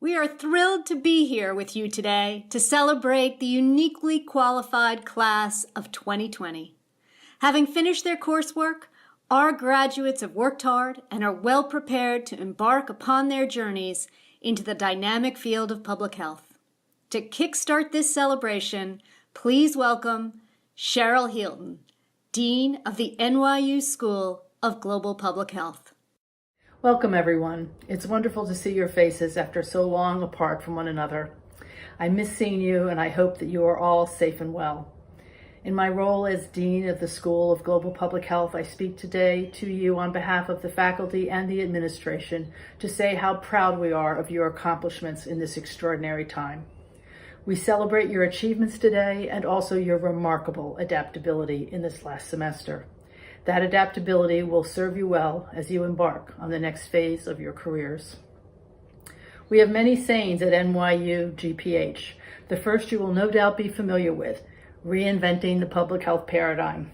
We are thrilled to be here with you today to celebrate the uniquely qualified class of 2020. Having finished their coursework, our graduates have worked hard and are well prepared to embark upon their journeys into the dynamic field of public health. To kickstart this celebration, please welcome Cheryl Healton, Dean of the NYU School of Global Public Health. Welcome, everyone. It's wonderful to see your faces after so long apart from one another. I miss seeing you, and I hope that you are all safe and well. In my role as Dean of the School of Global Public Health, I speak today to you on behalf of the faculty and the administration to say how proud we are of your accomplishments in this extraordinary time. We celebrate your achievements today and also your remarkable adaptability in this last semester. That adaptability will serve you well as you embark on the next phase of your careers. We have many sayings at NYU GPH. The first you will no doubt be familiar with, reinventing the public health paradigm.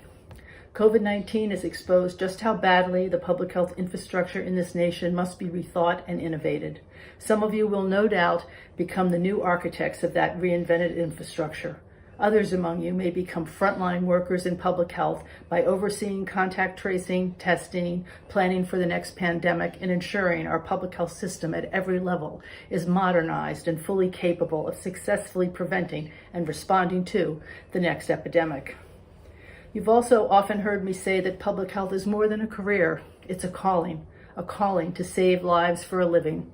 COVID-19 has exposed just how badly the public health infrastructure in this nation must be rethought and innovated. Some of you will no doubt become the new architects of that reinvented infrastructure. Others among you may become frontline workers in public health by overseeing contact tracing, testing, planning for the next pandemic, and ensuring our public health system at every level is modernized and fully capable of successfully preventing and responding to the next epidemic. You've also often heard me say that public health is more than a career. It's a calling to save lives for a living.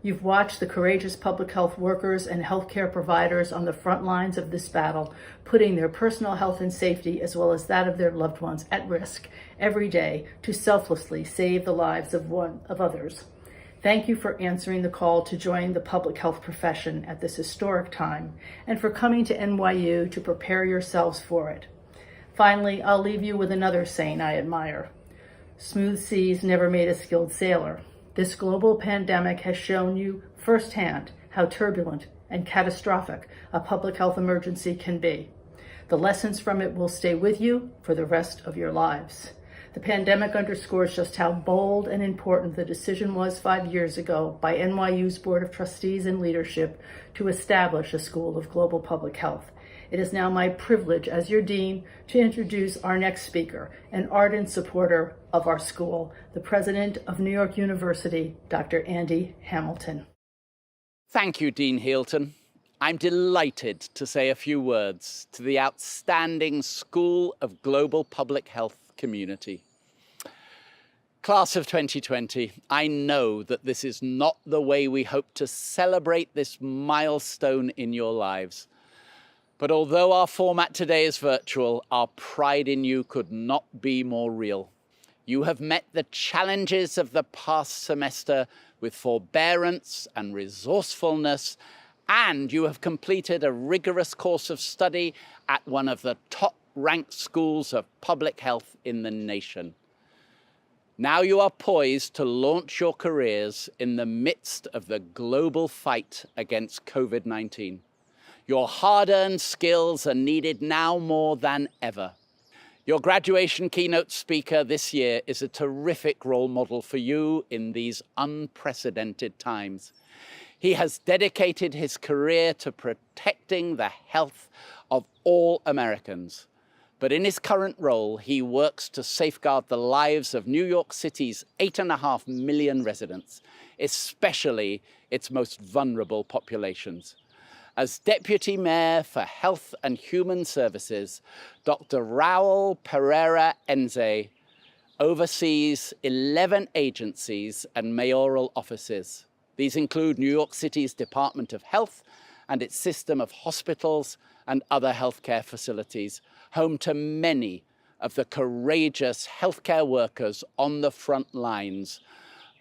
You've watched the courageous public health workers and healthcare providers on the front lines of this battle, putting their personal health and safety as well as that of their loved ones at risk every day to selflessly save the lives of others. Thank you for answering the call to join the public health profession at this historic time and for coming to NYU to prepare yourselves for it. Finally, I'll leave you with another saying I admire. Smooth seas never made a skilled sailor. This global pandemic has shown you firsthand how turbulent and catastrophic a public health emergency can be. The lessons from it will stay with you for the rest of your lives. The pandemic underscores just how bold and important the decision was 5 years ago by NYU's Board of Trustees and leadership to establish a School of Global Public Health. It is now my privilege as your dean to introduce our next speaker, an ardent supporter of our school, the president of New York University, Dr. Andy Hamilton. Thank you, Dean Healton. I'm delighted to say a few words to the outstanding School of Global Public Health community. Class of 2020, I know that this is not the way we hope to celebrate this milestone in your lives. But although our format today is virtual, our pride in you could not be more real. You have met the challenges of the past semester with forbearance and resourcefulness, and you have completed a rigorous course of study at one of the top-ranked schools of public health in the nation. Now you are poised to launch your careers in the midst of the global fight against COVID-19. Your hard-earned skills are needed now more than ever. Your graduation keynote speaker this year is a terrific role model for you in these unprecedented times. He has dedicated his career to protecting the health of all Americans. But in his current role, he works to safeguard the lives of New York City's 8.5 million residents, especially its most vulnerable populations. As Deputy Mayor for Health and Human Services, Dr. Raul Perea-Henze oversees 11 agencies and mayoral offices. These include New York City's Department of Health and its system of hospitals and other healthcare facilities, home to many of the courageous healthcare workers on the front lines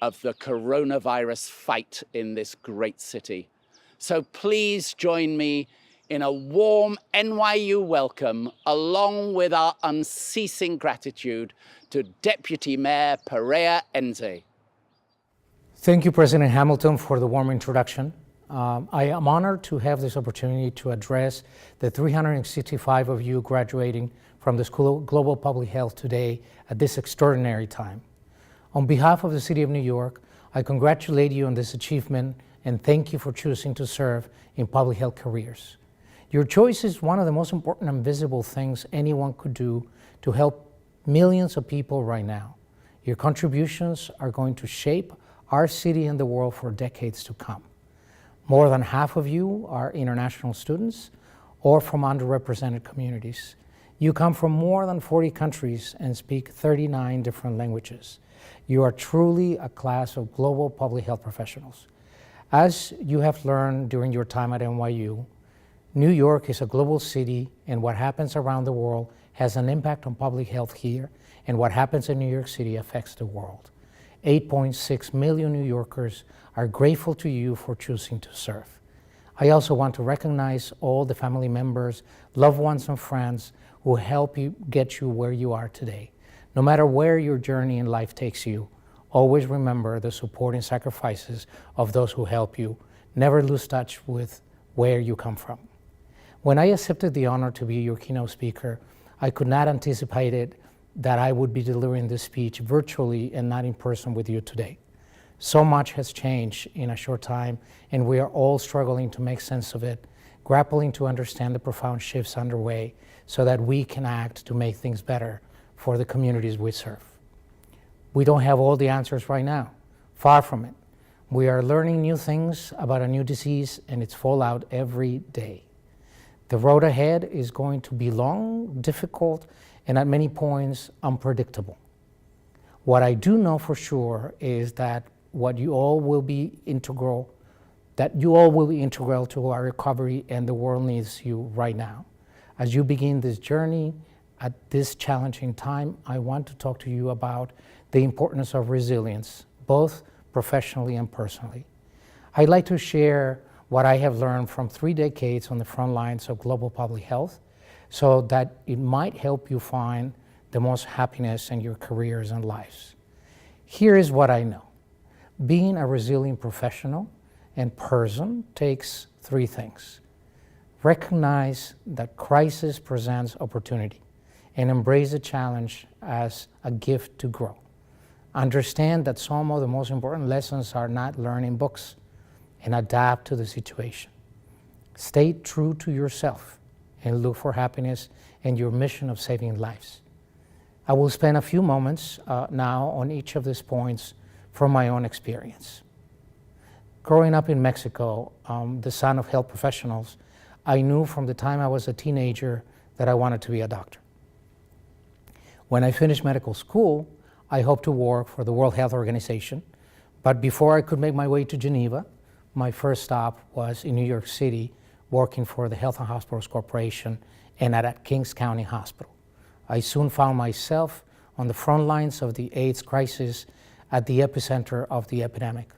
of the coronavirus fight in this great city. So please join me in a warm NYU welcome, along with our unceasing gratitude to Deputy Mayor Perea-Henze. Thank you, President Hamilton, for the warm introduction. I am honored to have this opportunity to address the 365 of you graduating from the School of Global Public Health today at this extraordinary time. On behalf of the City of New York, I congratulate you on this achievement and thank you for choosing to serve in public health careers. Your choice is one of the most important and visible things anyone could do to help millions of people right now. Your contributions are going to shape our city and the world for decades to come. More than half of you are international students or from underrepresented communities. You come from more than 40 countries and speak 39 different languages. You are truly a class of global public health professionals. As you have learned during your time at NYU, New York is a global city, and what happens around the world has an impact on public health here, and what happens in New York City affects the world. 8.6 million New Yorkers are grateful to you for choosing to serve. I also want to recognize all the family members, loved ones, and friends who help you get you where you are today. No matter where your journey in life takes you, always remember the support and sacrifices of those who help you. Never lose touch with where you come from. When I accepted the honor to be your keynote speaker, I could not anticipate it that I would be delivering this speech virtually and not in person with you today. So much has changed in a short time, and we are all struggling to make sense of it, grappling to understand the profound shifts underway so that we can act to make things better for the communities we serve. We don't have all the answers right now, far from it. We are learning new things about a new disease and its fallout every day. The road ahead is going to be long, difficult, and at many points unpredictable. What I do know for sure is that what you all will be integral that you all will be integral to our recovery and the world needs you right now. As you begin this journey at this challenging time, I want to talk to you about the importance of resilience, both professionally and personally. I'd like to share what I have learned from 3 decades on the front lines of global public health so that it might help you find the most happiness in your careers and lives. Here is what I know. Being a resilient professional and person takes 3 things. Recognize that crisis presents opportunity and embrace the challenge as a gift to grow. Understand that some of the most important lessons are not learned in books and adapt to the situation. Stay true to yourself and look for happiness in your mission of saving lives. I will spend a few moments now on each of these points from my own experience. Growing up in Mexico, the son of health professionals, I knew from the time I was a teenager that I wanted to be a doctor. When I finished medical school, I hoped to work for the World Health Organization, but before I could make my way to Geneva, my first stop was in New York City, working for the Health and Hospitals Corporation and at Kings County Hospital. I soon found myself on the front lines of the AIDS crisis at the epicenter of the epidemic.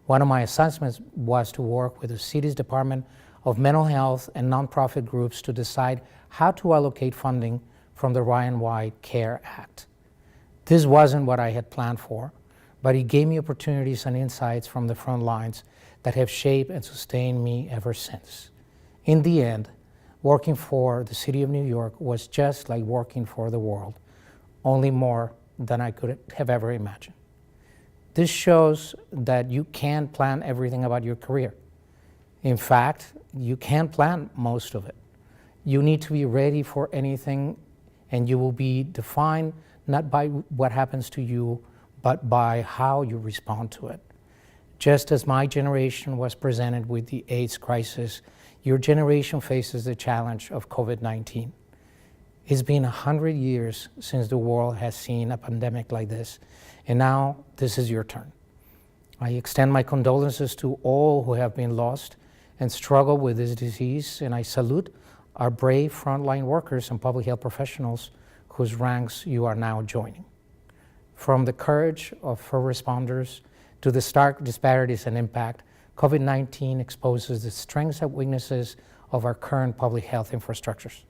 One of my assignments was to work with the city's Department of Mental Health and nonprofit groups to decide how to allocate funding from the Ryan-White CARE Act. This wasn't what I had planned for, but it gave me opportunities and insights from the front lines that have shaped and sustained me ever since. In the end, working for the city of New York was just like working for the world, only more than I could have ever imagined. This shows that you can't plan everything about your career. In fact, you can't plan most of it. You need to be ready for anything, and you will be defined not by what happens to you, but by how you respond to it. Just as my generation was presented with the AIDS crisis, your generation faces the challenge of COVID-19. It's been 100 years since the world has seen a pandemic like this, and now this is your turn. I extend my condolences to all who have been lost and struggle with this disease, and I salute our brave frontline workers and public health professionals whose ranks you are now joining. From the courage of first responders to the stark disparities and impact, COVID-19 exposes the strengths and weaknesses of our current public health infrastructures.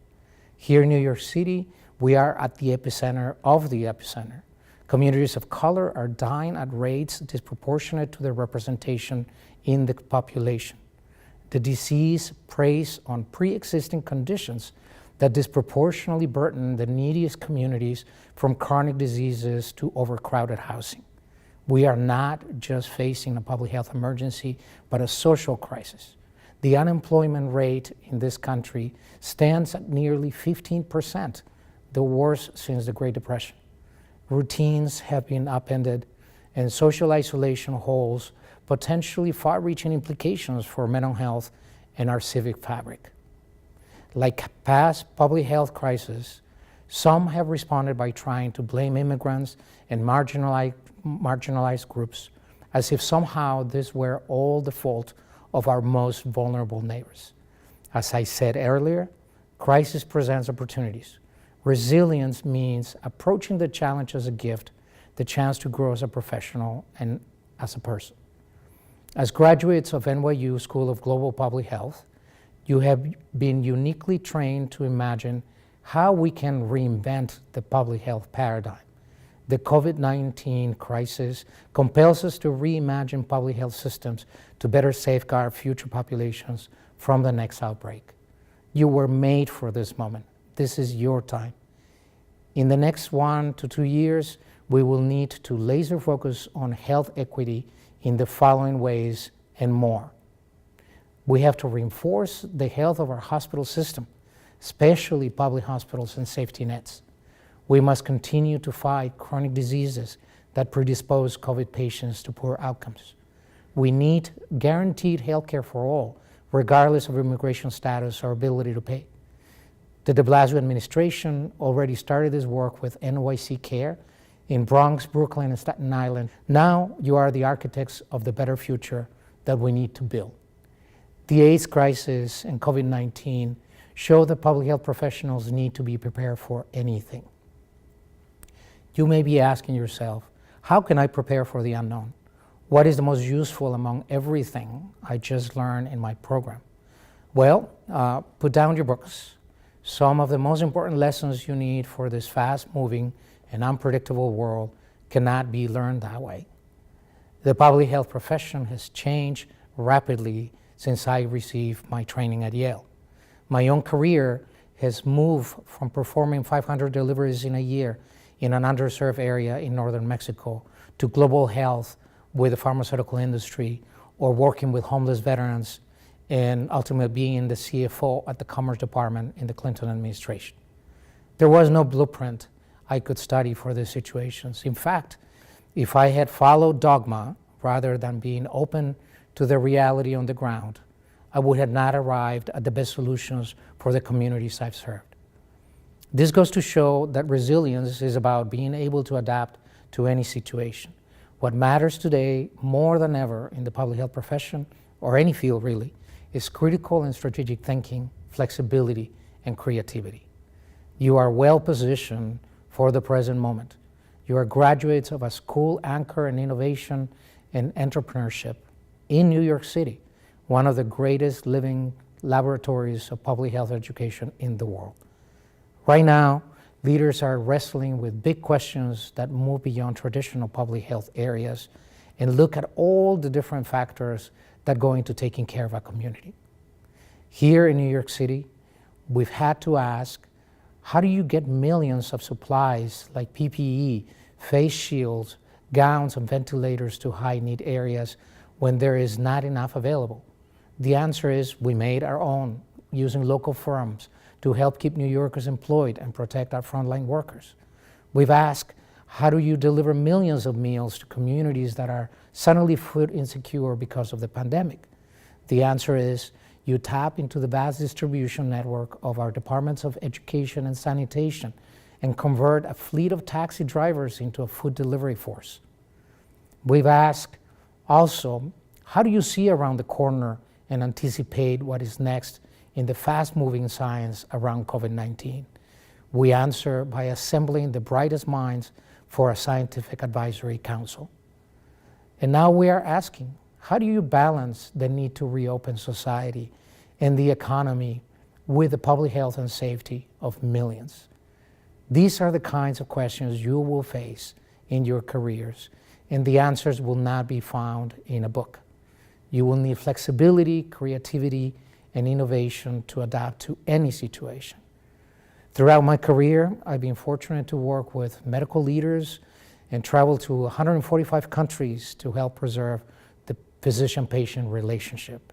Here in New York City, we are at the epicenter of the epicenter. Communities of color are dying at rates disproportionate to their representation in the population. The disease preys on pre-existing conditions that disproportionately burden the neediest communities, from chronic diseases to overcrowded housing. We are not just facing a public health emergency, but a social crisis. The unemployment rate in this country stands at nearly 15%, the worst since the Great Depression. Routines have been upended, and social isolation holds potentially far-reaching implications for mental health and our civic fabric. Like past public health crises, some have responded by trying to blame immigrants and marginalized groups as if somehow this were all the fault of our most vulnerable neighbors. As I said earlier, crisis presents opportunities. Resilience means approaching the challenge as a gift, the chance to grow as a professional and as a person. As graduates of NYU School of Global Public Health, you have been uniquely trained to imagine how we can reinvent the public health paradigm. The COVID-19 crisis compels us to reimagine public health systems to better safeguard future populations from the next outbreak. You were made for this moment. This is your time. In the next 1 to 2 years, we will need to laser focus on health equity in the following ways and more. We have to reinforce the health of our hospital system, especially public hospitals and safety nets. We must continue to fight chronic diseases that predispose COVID patients to poor outcomes. We need guaranteed health care for all, regardless of immigration status or ability to pay. The de Blasio administration already started this work with NYC Care in Bronx, Brooklyn, and Staten Island. Now you are the architects of the better future that we need to build. The AIDS crisis and COVID-19 show that public health professionals need to be prepared for anything. You may be asking yourself, how can I prepare for the unknown? What is the most useful among everything I just learned in my program? Well, put down your books. Some of the most important lessons you need for this fast-moving and unpredictable world cannot be learned that way. The public health profession has changed rapidly since I received my training at Yale. My own career has moved from performing 500 deliveries in a year in an underserved area in northern Mexico to global health with the pharmaceutical industry, or working with homeless veterans, and ultimately being the CFO at the Commerce Department in the Clinton administration. There was no blueprint I could study for these situations. In fact, if I had followed dogma rather than being open to the reality on the ground, I would have not arrived at the best solutions for the communities I've served. This goes to show that resilience is about being able to adapt to any situation. What matters today more than ever in the public health profession, or any field really, is critical and strategic thinking, flexibility, and creativity. You are well positioned for the present moment. You are graduates of a school anchored in innovation and entrepreneurship in New York City, one of the greatest living laboratories of public health education in the world. Right now, leaders are wrestling with big questions that move beyond traditional public health areas and look at all the different factors that go into taking care of a community. Here in New York City, we've had to ask, how do you get millions of supplies like PPE, face shields, gowns, and ventilators to high-need areas when there is not enough available? The answer is we made our own using local firms to help keep New Yorkers employed and protect our frontline workers. We've asked, how do you deliver millions of meals to communities that are suddenly food insecure because of the pandemic? The answer is you tap into the vast distribution network of our departments of education and sanitation and convert a fleet of taxi drivers into a food delivery force. We've asked also, how do you see around the corner and anticipate what is next in the fast-moving science around COVID-19? We answer by assembling the brightest minds for a scientific advisory council. And now we are asking, how do you balance the need to reopen society and the economy with the public health and safety of millions? These are the kinds of questions you will face in your careers, and the answers will not be found in a book. You will need flexibility, creativity, and innovation to adapt to any situation. Throughout my career, I've been fortunate to work with medical leaders and travel to 145 countries to help preserve the physician-patient relationship.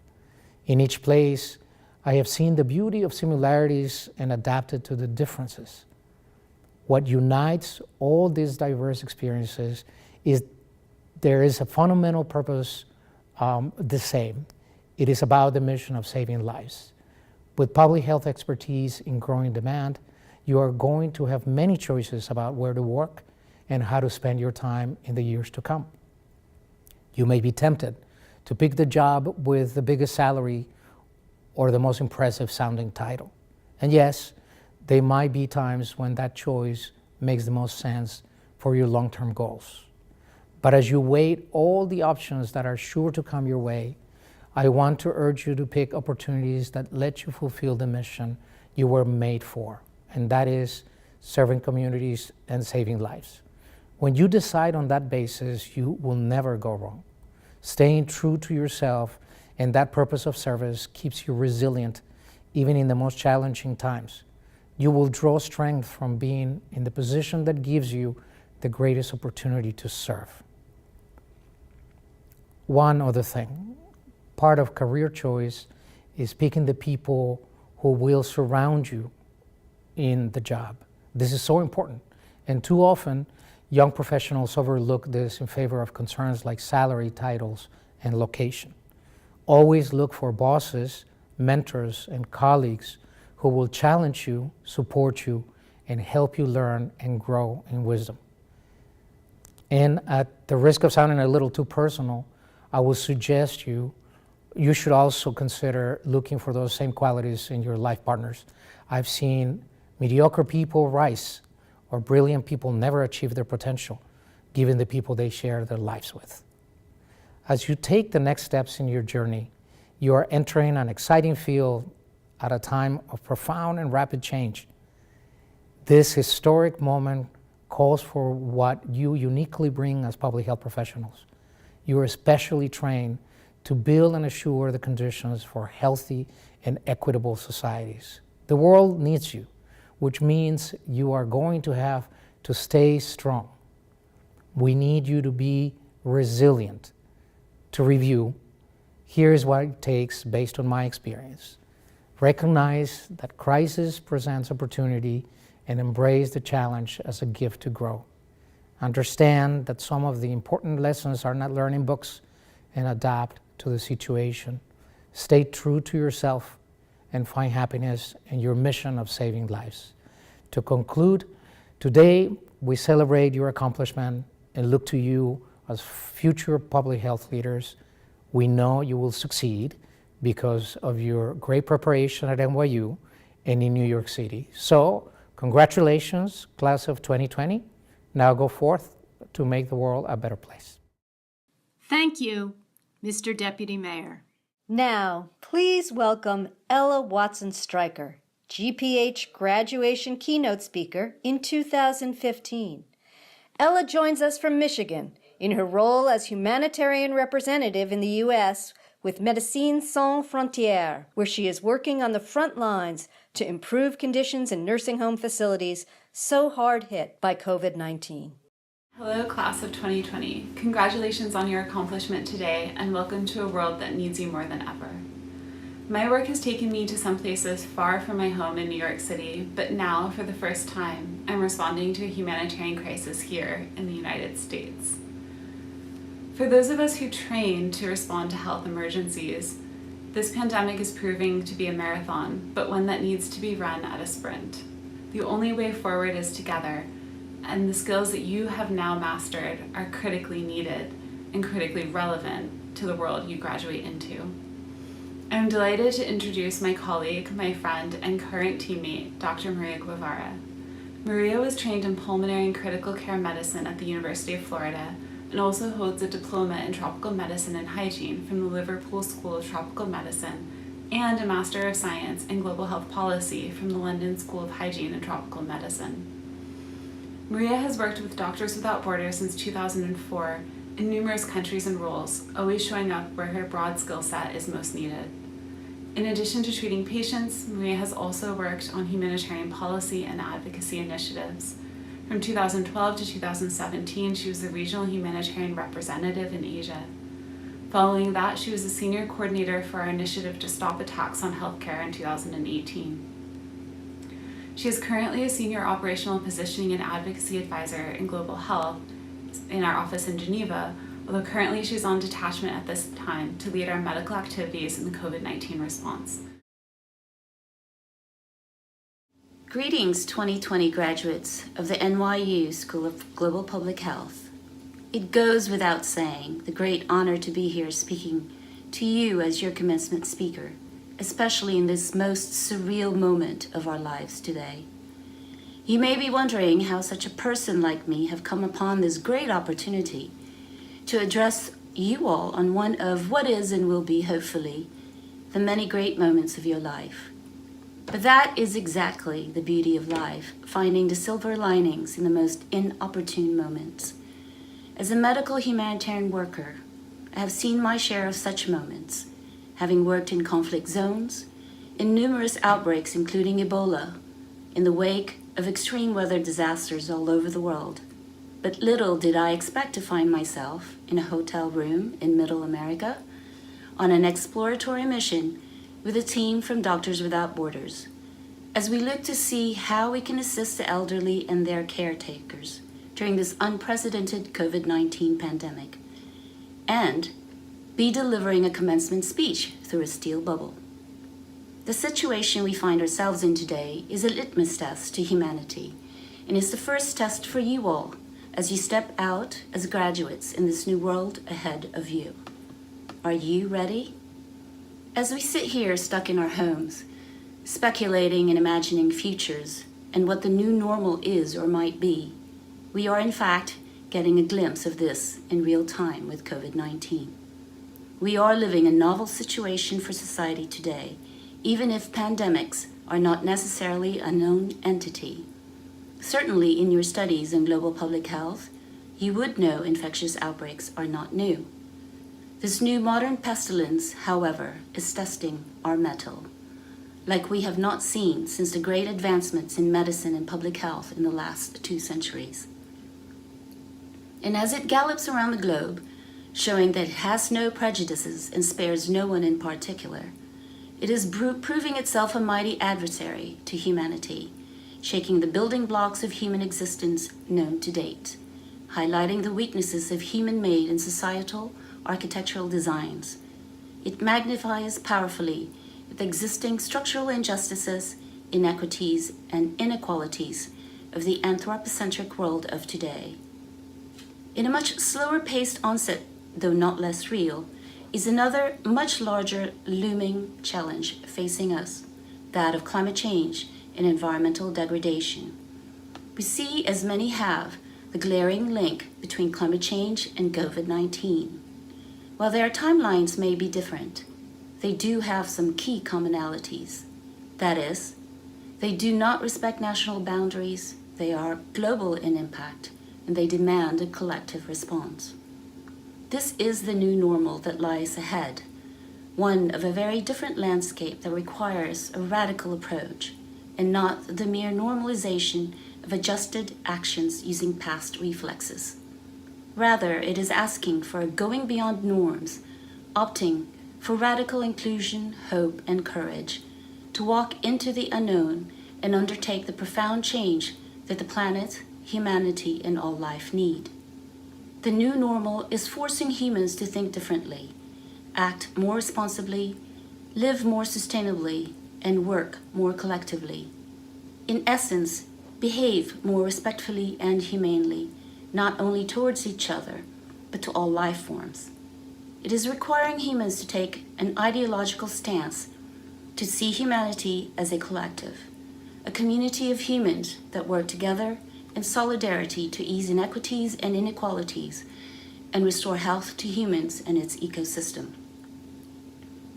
In each place, I have seen the beauty of similarities and adapted to the differences. What unites all these diverse experiences is there is a fundamental purpose the same. It is about the mission of saving lives. With public health expertise in growing demand, you are going to have many choices about where to work and how to spend your time in the years to come. You may be tempted to pick the job with the biggest salary or the most impressive sounding title. And yes, there might be times when that choice makes the most sense for your long-term goals. But as you weigh all the options that are sure to come your way, I want to urge you to pick opportunities that let you fulfill the mission you were made for, and that is serving communities and saving lives. When you decide on that basis, you will never go wrong. Staying true to yourself and that purpose of service keeps you resilient, even in the most challenging times. You will draw strength from being in the position that gives you the greatest opportunity to serve. One other thing, part of career choice is picking the people who will surround you in the job. This is so important, and too often, young professionals overlook this in favor of concerns like salary, titles, and location. Always look for bosses, mentors, and colleagues who will challenge you, support you, and help you learn and grow in wisdom. And at the risk of sounding a little too personal, I will suggest you you should also consider looking for those same qualities in your life partners. I've seen mediocre people rise, or brilliant people never achieve their potential, given the people they share their lives with. As you take the next steps in your journey, you are entering an exciting field at a time of profound and rapid change. This historic moment calls for what you uniquely bring as public health professionals. You are especially trained to build and assure the conditions for healthy and equitable societies. The world needs you, which means you are going to have to stay strong. We need you to be resilient. To review, here's what it takes based on my experience. Recognize that crisis presents opportunity and embrace the challenge as a gift to grow. Understand that some of the important lessons are not learned in books and adapt to the situation. Stay true to yourself and find happiness in your mission of saving lives. To conclude, today we celebrate your accomplishment and look to you as future public health leaders. We know you will succeed because of your great preparation at NYU and in New York City. So, congratulations, class of 2020. Now go forth to make the world a better place. Thank you, Mr. Deputy Mayor. Now, please welcome Ella Watson-Stryker, GPH graduation keynote speaker in 2015. Ella joins us from Michigan in her role as humanitarian representative in the U.S. with Médecins Sans Frontières, where she is working on the front lines to improve conditions in nursing home facilities so hard hit by COVID-19. Hello, class of 2020. Congratulations on your accomplishment today, and welcome to a world that needs you more than ever. My work has taken me to some places far from my home in New York City, but now, for the first time, I'm responding to a humanitarian crisis here in the United States. For those of us who train to respond to health emergencies, this pandemic is proving to be a marathon, but one that needs to be run at a sprint. The only way forward is together, and the skills that you have now mastered are critically needed and critically relevant to the world you graduate into. I'm delighted to introduce my colleague, my friend, and current teammate, Dr. Maria Guevara. Maria was trained in pulmonary and critical care medicine at the University of Florida and also holds a diploma in tropical medicine and hygiene from the Liverpool School of Tropical Medicine and a Master of Science in Global Health Policy from the London School of Hygiene and Tropical Medicine. Maria has worked with Doctors Without Borders since 2004 in numerous countries and roles, always showing up where her broad skill set is most needed. In addition to treating patients, Maria has also worked on humanitarian policy and advocacy initiatives. From 2012 to 2017, she was the regional humanitarian representative in Asia. Following that, she was the senior coordinator for our initiative to stop attacks on healthcare in 2018. She is currently a senior operational positioning and advocacy advisor in global health in our office in Geneva, although currently she's on detachment at this time to lead our medical activities in the COVID-19 response. Greetings, 2020 graduates of the NYU School of Global Public Health. It goes without saying the great honor to be here speaking to you as your commencement speaker, especially in this most surreal moment of our lives today. You may be wondering how such a person like me have come upon this great opportunity to address you all on one of what is and will be, hopefully, the many great moments of your life. But that is exactly the beauty of life, finding the silver linings in the most inopportune moments. As a medical humanitarian worker, I have seen my share of such moments, having worked in conflict zones, in numerous outbreaks including Ebola, in the wake of extreme weather disasters all over the world. But little did I expect to find myself in a hotel room in Middle America on an exploratory mission with a team from Doctors Without Borders, as we look to see how we can assist the elderly and their caretakers during this unprecedented COVID-19 pandemic, and be delivering a commencement speech through a steel bubble. The situation we find ourselves in today is a litmus test to humanity, and is the first test for you all as you step out as graduates in this new world ahead of you. Are you ready? As we sit here stuck in our homes, speculating and imagining futures and what the new normal is or might be, we are in fact getting a glimpse of this in real time with COVID-19. We are living a novel situation for society today, even if pandemics are not necessarily a known entity. Certainly in your studies in global public health, you would know infectious outbreaks are not new. This new modern pestilence, however, is testing our mettle, like we have not seen since the great advancements in medicine and public health in the last 2 centuries. And as it gallops around the globe, showing that it has no prejudices and spares no one in particular, it is proving itself a mighty adversary to humanity, shaking the building blocks of human existence known to date, highlighting the weaknesses of human-made and societal architectural designs. It magnifies powerfully the existing structural injustices, inequities, and inequalities of the anthropocentric world of today. In a much slower-paced onset, though not less real, is another much larger looming challenge facing us, that of climate change and environmental degradation. We see, as many have, the glaring link between climate change and COVID-19. While their timelines may be different, they do have some key commonalities. That is, they do not respect national boundaries, they are global in impact, and they demand a collective response. This is the new normal that lies ahead, one of a very different landscape that requires a radical approach, and not the mere normalization of adjusted actions using past reflexes. Rather, it is asking for a going beyond norms, opting for radical inclusion, hope, and courage, to walk into the unknown and undertake the profound change that the planet, humanity, and all life need. The new normal is forcing humans to think differently, act more responsibly, live more sustainably, and work more collectively. In essence, behave more respectfully and humanely, not only towards each other, but to all life forms. It is requiring humans to take an ideological stance, to see humanity as a collective, a community of humans that work together in solidarity to ease inequities and inequalities and restore health to humans and its ecosystem.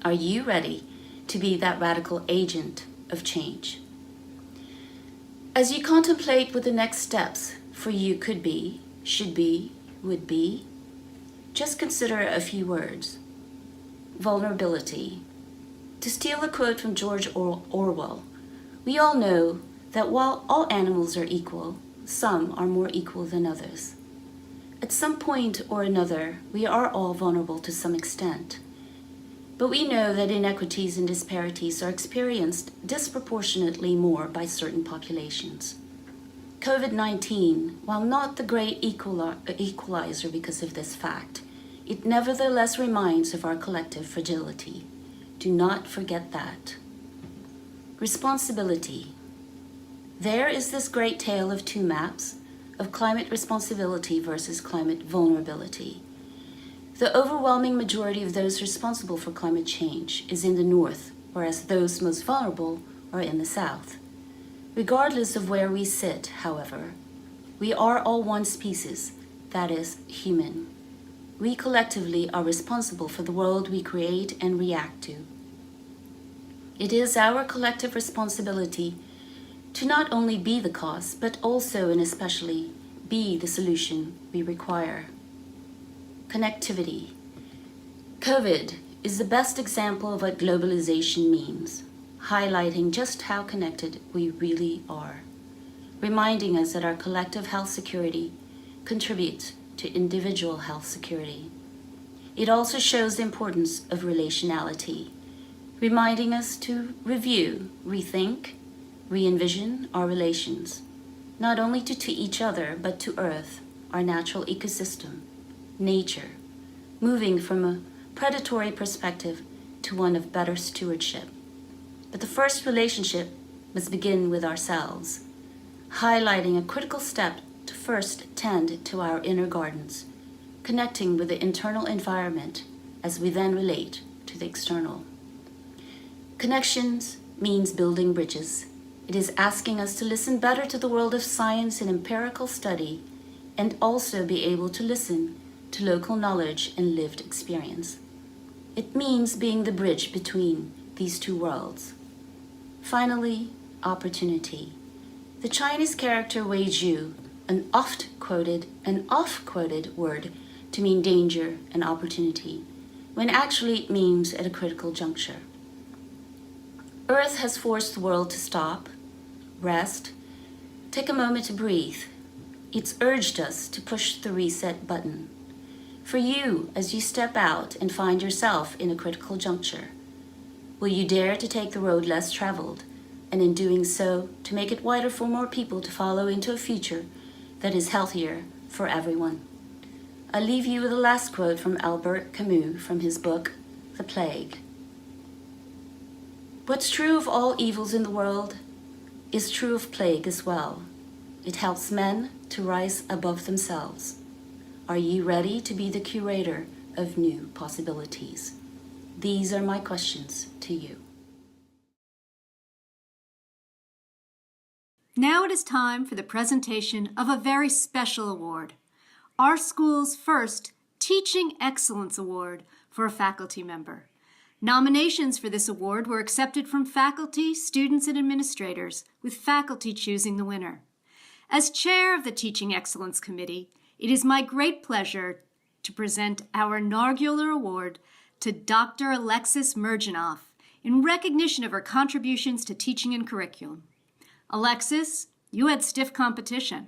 Are you ready to be that radical agent of change? As you contemplate what the next steps for you could be, should be, would be, just consider a few words. Vulnerability. To steal a quote from George Orwell, we all know that while all animals are equal, some are more equal than others. At some point or another, we are all vulnerable to some extent. But we know that inequities and disparities are experienced disproportionately more by certain populations. COVID-19, while not the great equalizer because of this fact, it nevertheless reminds of our collective fragility. Do not forget that. Responsibility. There is this great tale of two maps of climate responsibility versus climate vulnerability. The overwhelming majority of those responsible for climate change is in the north, whereas those most vulnerable are in the south. Regardless of where we sit, however, we are all one species, that is, human. We collectively are responsible for the world we create and react to. It is our collective responsibility to not only be the cause, but also and especially be the solution we require. Connectivity. COVID is the best example of what globalization means, highlighting just how connected we really are, reminding us that our collective health security contributes to individual health security. It also shows the importance of relationality, reminding us to review, rethink, re-envision our relations, not only to each other, but to Earth, our natural ecosystem, nature, moving from a predatory perspective to one of better stewardship. But the first relationship must begin with ourselves, highlighting a critical step to first tend to our inner gardens, connecting with the internal environment as we then relate to the external. Connections means building bridges. It is asking us to listen better to the world of science and empirical study, and also be able to listen to local knowledge and lived experience. It means being the bridge between these two worlds. Finally, opportunity. The Chinese character Wei Zhu, an oft-quoted and oft-quoted word to mean danger and opportunity, when actually it means at a critical juncture. Earth has forced the world to stop, rest, take a moment to breathe. It's urged us to push the reset button. For you, as you step out and find yourself in a critical juncture, will you dare to take the road less traveled, and in doing so, to make it wider for more people to follow into a future that is healthier for everyone? I'll leave you with a last quote from Albert Camus from his book, The Plague. What's true of all evils in the world is true of plague as well. It helps men to rise above themselves. Are you ready to be the curator of new possibilities? These are my questions to you. Now it is time for the presentation of a very special award, our school's first Teaching Excellence Award for a faculty member. Nominations for this award were accepted from faculty, students, and administrators, with faculty choosing the winner. As chair of the Teaching Excellence Committee, it is my great pleasure to present our inaugural award to Dr. Alexis Mergenoff in recognition of her contributions to teaching and curriculum. Alexis, you had stiff competition,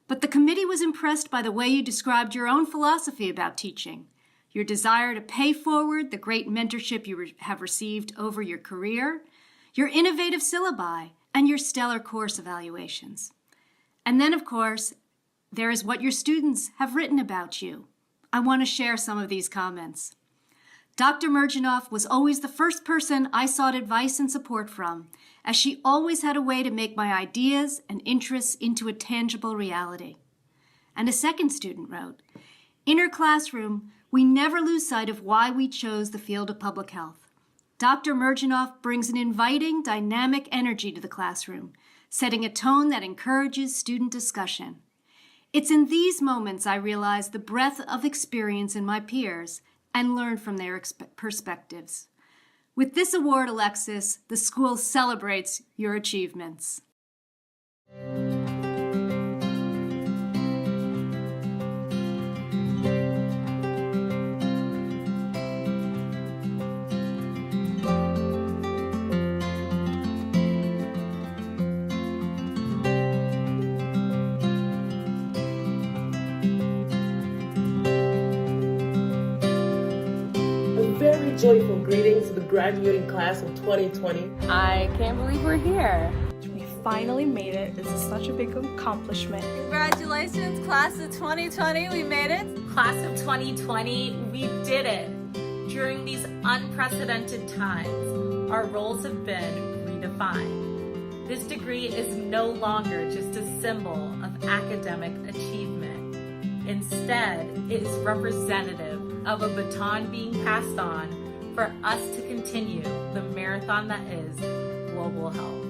but the committee was impressed by the way you described your own philosophy about teaching, your desire to pay forward the great mentorship you have received over your career, your innovative syllabi, and your stellar course evaluations. And then, of course, there is what your students have written about you. I want to share some of these comments. Dr. Mergenoff was always the first person I sought advice and support from, as she always had a way to make my ideas and interests into a tangible reality. And a second student wrote, in her classroom, we never lose sight of why we chose the field of public health. Dr. Mergenoff brings an inviting, dynamic energy to the classroom, setting a tone that encourages student discussion. It's in these moments I realize the breadth of experience in my peers and learn from their perspectives. With this award, Alexis, the school celebrates your achievements. Joyful greetings to the graduating class of 2020. I can't believe we're here. We finally made it. This is such a big accomplishment. Congratulations, class of 2020. We made it. Class of 2020, we did it. During these unprecedented times, our roles have been redefined. This degree is no longer just a symbol of academic achievement. Instead, it is representative of a baton being passed on for us to continue the marathon that is global health.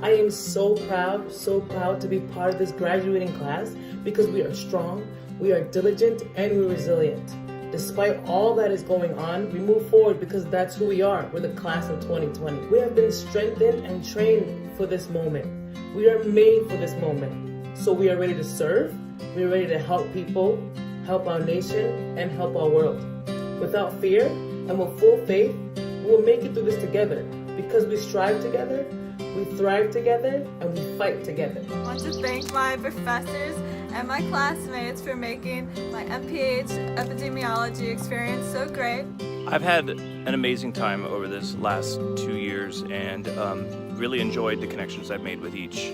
I am so proud to be part of this graduating class because we are strong, we are diligent, and we're resilient. Despite all that is going on, we move forward because that's who we are. We're the class of 2020. We have been strengthened and trained for this moment. We are made for this moment. So we are ready to serve, we are ready to help people, help our nation, and help our world. Without fear and with full faith, we will make it through this together because we strive together, we thrive together, and we fight together. I want to thank my professors and my classmates for making my MPH epidemiology experience so great. I've had an amazing time over this last 2 years and really enjoyed the connections I've made with each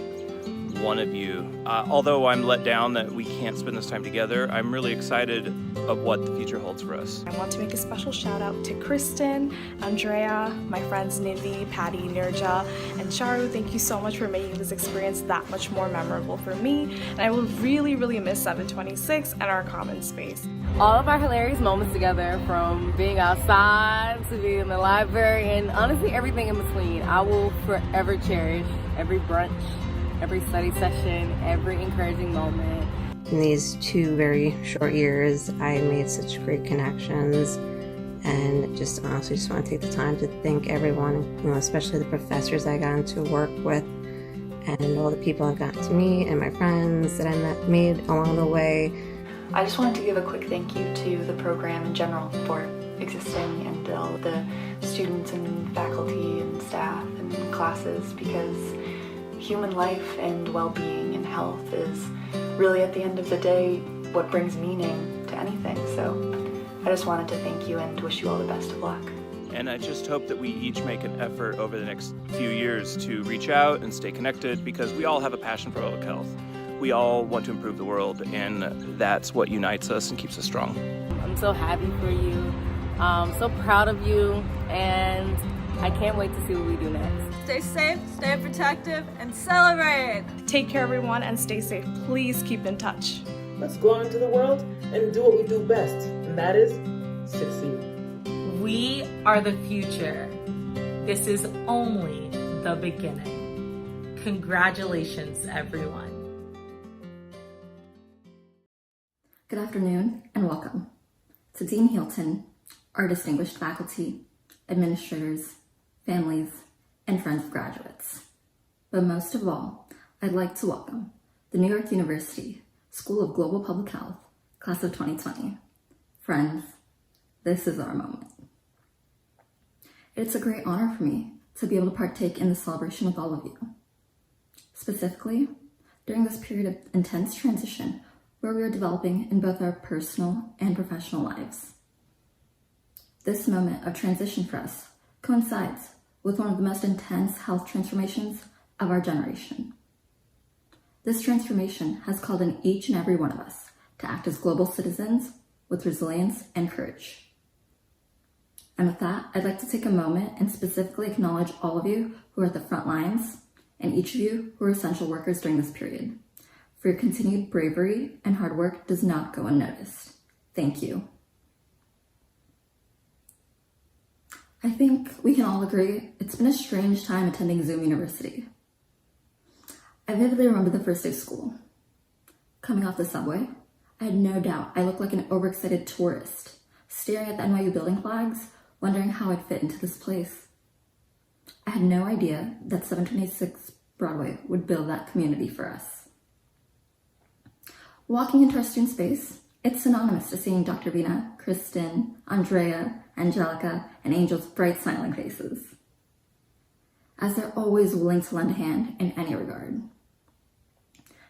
one of you. Although I'm let down that we can't spend this time together, I'm really excited of what the future holds for us. I want to make a special shout out to Kristen, Andrea, my friends Nivi, Patty, Nirja, and Charu. Thank you so much for making this experience that much more memorable for me. And I will really, really miss 726 and our common space. All of our hilarious moments together, from being outside to being in the library, and honestly everything in between, I will forever cherish every brunch, every study session, every encouraging moment. In these 2 very short years, I made such great connections, and just honestly just want to take the time to thank everyone, especially the professors I got to work with, and all the people I've gotten to meet, and my friends that I made along the way. I just wanted to give a quick thank you to the program in general for existing, and all of the students and faculty and staff and classes, because human life and well-being and health is really, at the end of the day, what brings meaning to anything. So I just wanted to thank you and wish you all the best of luck. And I just hope that we each make an effort over the next few years to reach out and stay connected, because we all have a passion for public health. We all want to improve the world, and that's what unites us and keeps us strong. I'm so happy for you. So proud of you, and I can't wait to see what we do next. Stay safe, stay protective, and celebrate! Take care, everyone, and stay safe. Please keep in touch. Let's go out into the world and do what we do best, and that is succeed. We are the future. This is only the beginning. Congratulations, everyone. Good afternoon and welcome to Dean Healton, our distinguished faculty, administrators, families, and friends of graduates. But most of all, I'd like to welcome the New York University School of Global Public Health, class of 2020. Friends, this is our moment. It's a great honor for me to be able to partake in the celebration with all of you. Specifically, during this period of intense transition where we are developing in both our personal and professional lives. This moment of transition for us coincides with one of the most intense health transformations of our generation. This transformation has called on each and every one of us to act as global citizens with resilience and courage. And with that, I'd like to take a moment and specifically acknowledge all of you who are at the front lines, and each of you who are essential workers during this period. For your continued bravery and hard work does not go unnoticed. Thank you. I think we can all agree it's been a strange time attending Zoom University. I vividly remember the first day of school. Coming off the subway, I had no doubt I looked like an overexcited tourist, staring at the NYU building flags, wondering how I'd fit into this place. I had no idea that 726 Broadway would build that community for us. Walking into our student space, it's synonymous to seeing Dr. Vina, Kristen, Andrea, Angelica, and Angel's bright smiling faces, as they're always willing to lend a hand in any regard.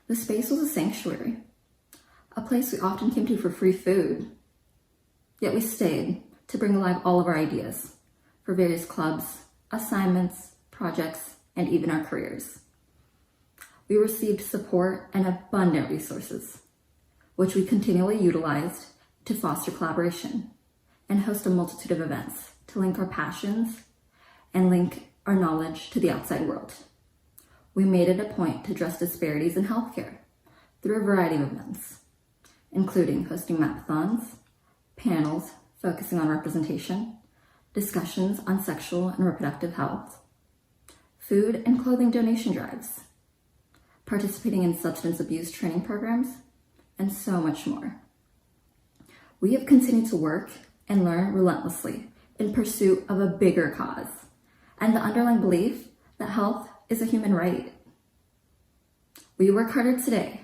The space was a sanctuary, a place we often came to for free food, yet we stayed to bring alive all of our ideas for various clubs, assignments, projects, and even our careers. We received support and abundant resources, which we continually utilized to foster collaboration and host a multitude of events to link our passions and link our knowledge to the outside world. We made it a point to address disparities in healthcare through a variety of events, including hosting mapathons, panels focusing on representation, discussions on sexual and reproductive health, food and clothing donation drives, participating in substance abuse training programs, and so much more. We have continued to work and learn relentlessly in pursuit of a bigger cause and the underlying belief that health is a human right. We work harder today,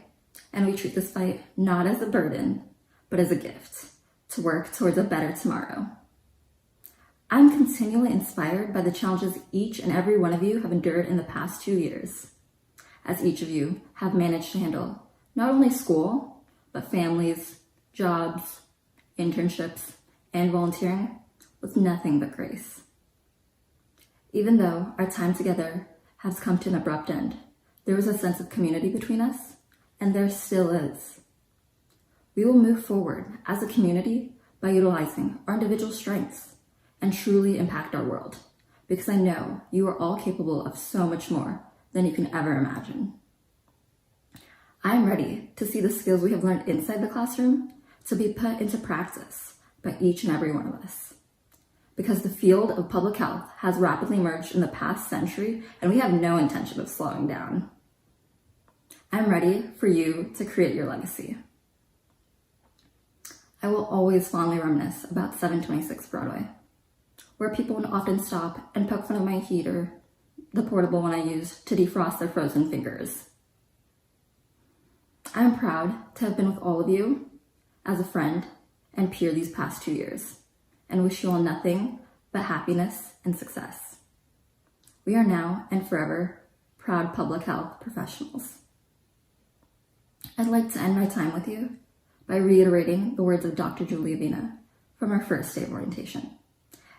and we treat this fight not as a burden, but as a gift to work towards a better tomorrow. I'm continually inspired by the challenges each and every one of you have endured in the past 2 years, as each of you have managed to handle not only school, but families, jobs, internships, and volunteering with nothing but grace. Even though our time together has come to an abrupt end There was a sense of community between us, and there still is. We will move forward as a community by utilizing our individual strengths and truly impact our world, because I know you are all capable of so much more than you can ever imagine. I am ready to see the skills we have learned inside the classroom to be put into practice by each and every one of us. Because the field of public health has rapidly emerged in the past century, and we have no intention of slowing down. I'm ready for you to create your legacy. I will always fondly reminisce about 726 Broadway, where people would often stop and poke fun of my heater, the portable one I use to defrost their frozen fingers. I am proud to have been with all of you as a friend and peer these past 2 years, and wish you all nothing but happiness and success. We are now and forever proud public health professionals. I'd like to end my time with you by reiterating the words of Dr. Julia Vina from our first day of orientation,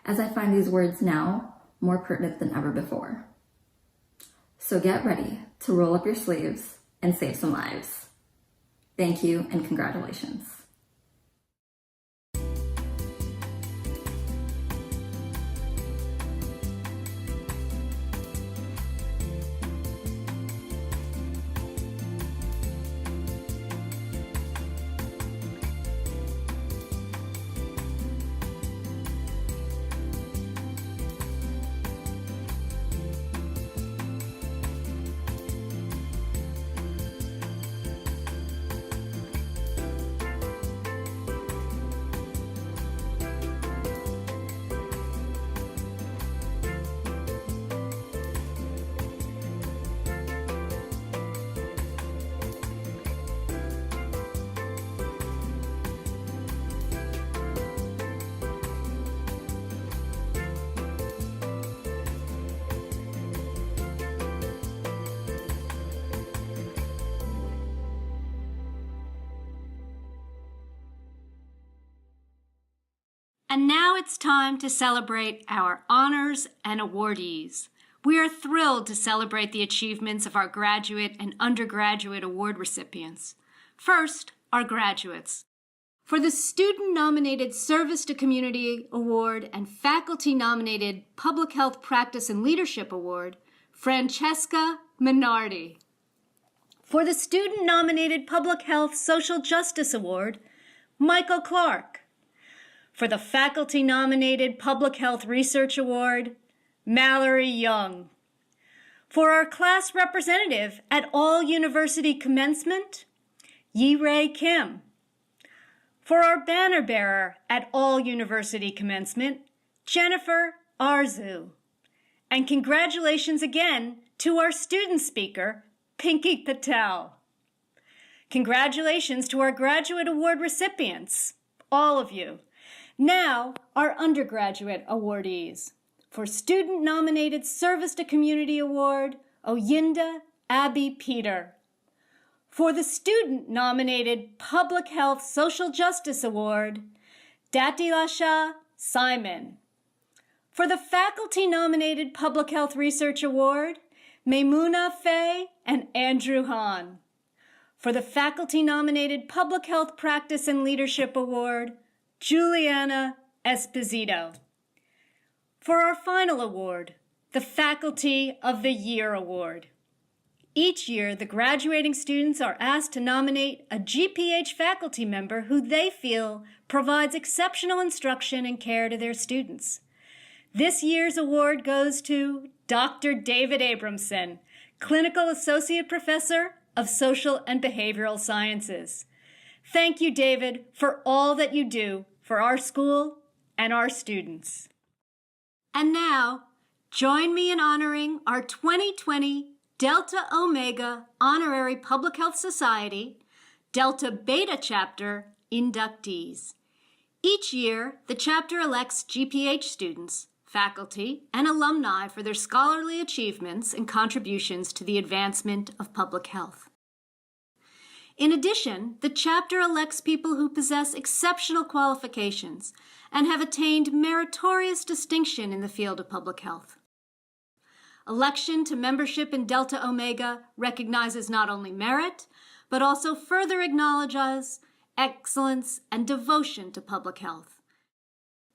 as I find these words now more pertinent than ever before. So get ready to roll up your sleeves and save some lives. Thank you and congratulations. And now it's time to celebrate our honors and awardees. We are thrilled to celebrate the achievements of our graduate and undergraduate award recipients. First, our graduates. For the student-nominated Service to Community Award and faculty-nominated Public Health Practice and Leadership Award, Francesca Minardi. For the student-nominated Public Health Social Justice Award, Michael Clark. For the faculty-nominated Public Health Research Award, Mallory Young. For our class representative at all university commencement, Yi-Ray Kim. For our banner bearer at all university commencement, Jennifer Arzu. And congratulations again to our student speaker, Pinkey Patel. Congratulations to our graduate award recipients, all of you. Now, our undergraduate awardees. For student-nominated Service to Community Award, Oyinda Abby Peter. For the student-nominated Public Health Social Justice Award, Datilasha Simon. For the faculty-nominated Public Health Research Award, Maimuna Faye and Andrew Hahn. For the faculty-nominated Public Health Practice and Leadership Award, Juliana Esposito. For our final award, the Faculty of the Year Award. Each year, the graduating students are asked to nominate a GPH faculty member who they feel provides exceptional instruction and care to their students. This year's award goes to Dr. David Abramson, Clinical Associate Professor of Social and Behavioral Sciences. Thank you, David, for all that you do for our school and our students. And now, join me in honoring our 2020 Delta Omega Honorary Public Health Society, Delta Beta Chapter inductees. Each year, the chapter elects GPH students, faculty, and alumni for their scholarly achievements and contributions to the advancement of public health. In addition, the chapter elects people who possess exceptional qualifications and have attained meritorious distinction in the field of public health. Election to membership in Delta Omega recognizes not only merit, but also further acknowledges excellence and devotion to public health.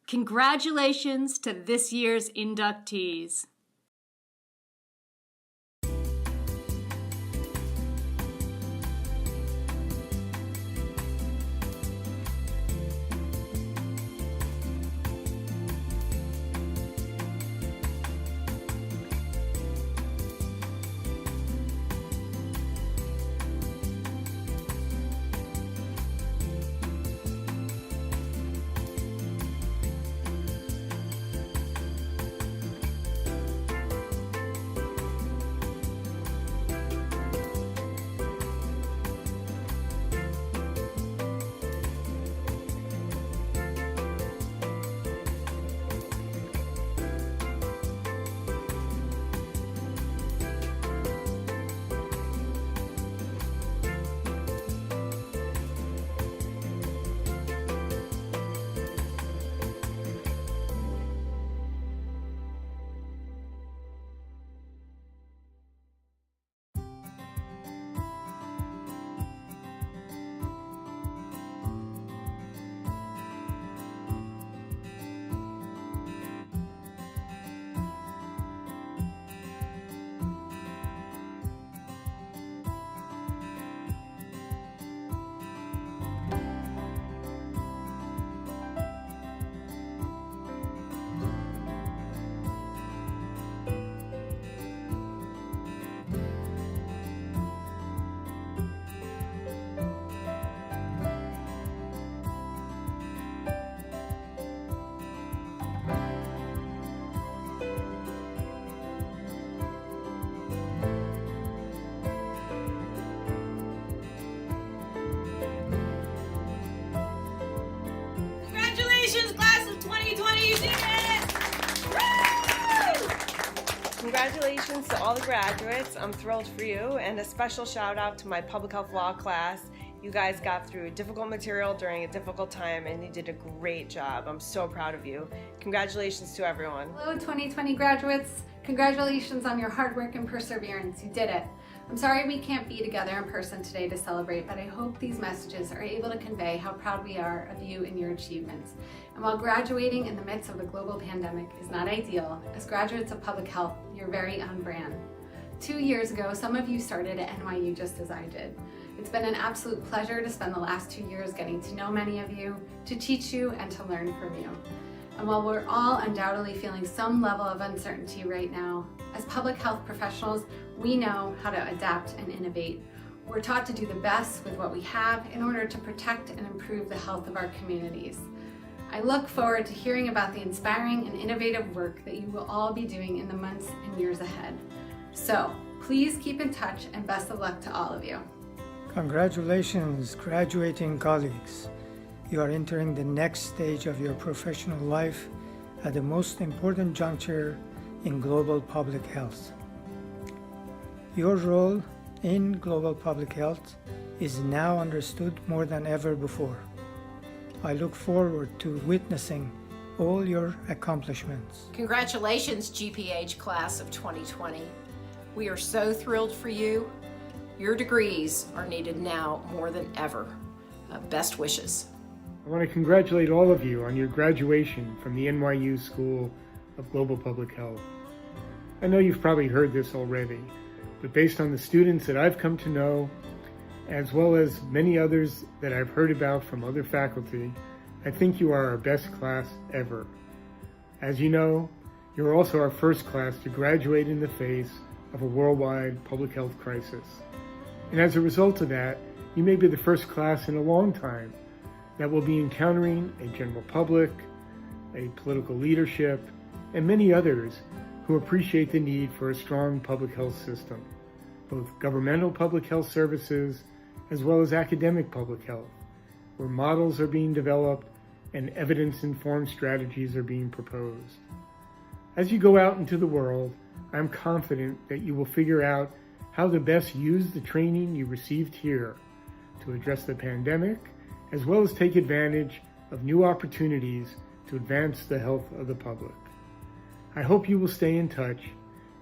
Congratulations to this year's inductees. Congratulations to all the graduates. I'm thrilled for you, and a special shout out to my public health law class. You guys got through difficult material during a difficult time and you did a great job. I'm so proud of you. Congratulations to everyone. Hello 2020 graduates. Congratulations on your hard work and perseverance. You did it. I'm sorry we can't be together in person today to celebrate, but I hope these messages are able to convey how proud we are of you and your achievements. And while graduating in the midst of a global pandemic is not ideal, as graduates of public health, you're very on brand. 2 years ago, some of you started at NYU just as I did. It's been an absolute pleasure to spend the last 2 years getting to know many of you, to teach you, and to learn from you. And while we're all undoubtedly feeling some level of uncertainty right now, as public health professionals, we know how to adapt and innovate. We're taught to do the best with what we have in order to protect and improve the health of our communities. I look forward to hearing about the inspiring and innovative work that you will all be doing in the months and years ahead. So please keep in touch, and best of luck to all of you. Congratulations, graduating colleagues. You are entering the next stage of your professional life at the most important juncture in global public health. Your role in global public health is now understood more than ever before. I look forward to witnessing all your accomplishments. Congratulations, GPH class of 2020. We are so thrilled for you. Your degrees are needed now more than ever. Best wishes. I want to congratulate all of you on your graduation from the NYU School of Global Public Health. I know you've probably heard this already, but based on the students that I've come to know, as well as many others that I've heard about from other faculty, I think you are our best class ever. As you know, you're also our first class to graduate in the face of a worldwide public health crisis. And as a result of that, you may be the first class in a long time that will be encountering a general public, a political leadership, and many others who appreciate the need for a strong public health system, both governmental public health services as well as academic public health, where models are being developed and evidence-informed strategies are being proposed. As you go out into the world, I'm confident that you will figure out how to best use the training you received here to address the pandemic, as well as take advantage of new opportunities to advance the health of the public. I hope you will stay in touch,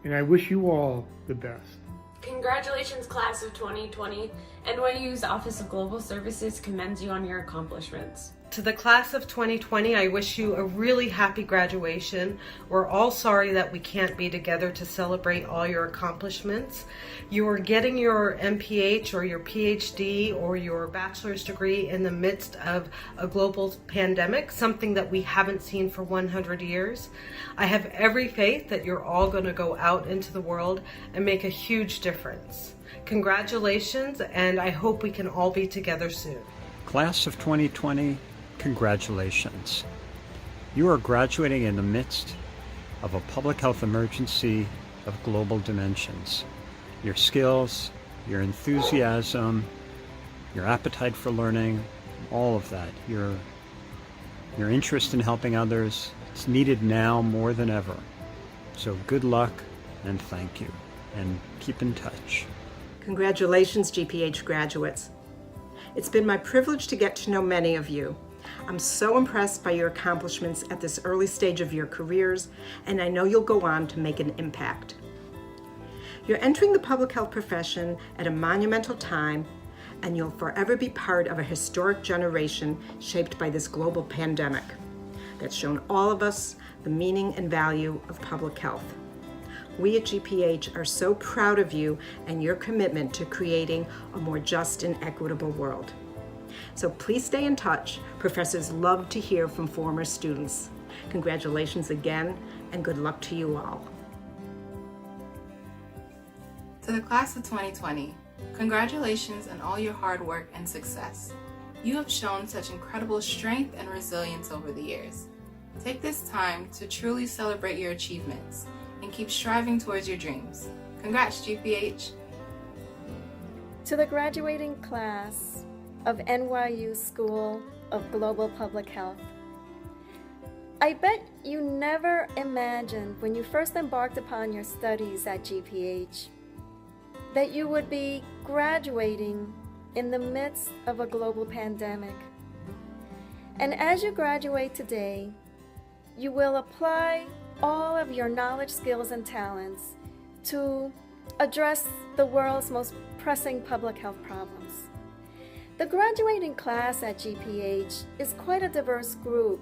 and I wish you all the best. Congratulations, class of 2020. NYU's Office of Global Services commends you on your accomplishments. To the class of 2020, I wish you a really happy graduation. We're all sorry that we can't be together to celebrate all your accomplishments. You are getting your MPH or your PhD or your bachelor's degree in the midst of a global pandemic, something that we haven't seen for 100 years. I have every faith that you're all going to go out into the world and make a huge difference. Congratulations, and I hope we can all be together soon. Class of 2020, congratulations. You are graduating in the midst of a public health emergency of global dimensions. Your skills, your enthusiasm, your appetite for learning, all of that, your interest in helping others, it's needed now more than ever. So good luck and thank you, and keep in touch. Congratulations, GPH graduates. It's been my privilege to get to know many of you. I'm so impressed by your accomplishments at this early stage of your careers, and I know you'll go on to make an impact. You're entering the public health profession at a monumental time, and you'll forever be part of a historic generation shaped by this global pandemic that's shown all of us the meaning and value of public health. We at GPH are so proud of you and your commitment to creating a more just and equitable world. So please stay in touch. Professors love to hear from former students. Congratulations again, and good luck to you all. To the class of 2020, congratulations on all your hard work and success. You have shown such incredible strength and resilience over the years. Take this time to truly celebrate your achievements and keep striving towards your dreams. Congrats, GPH. To the graduating class of NYU School of Global Public Health, I bet you never imagined when you first embarked upon your studies at GPH that you would be graduating in the midst of a global pandemic. And as you graduate today, you will apply all of your knowledge, skills, and talents to address the world's most pressing public health problems. The graduating class at GPH is quite a diverse group.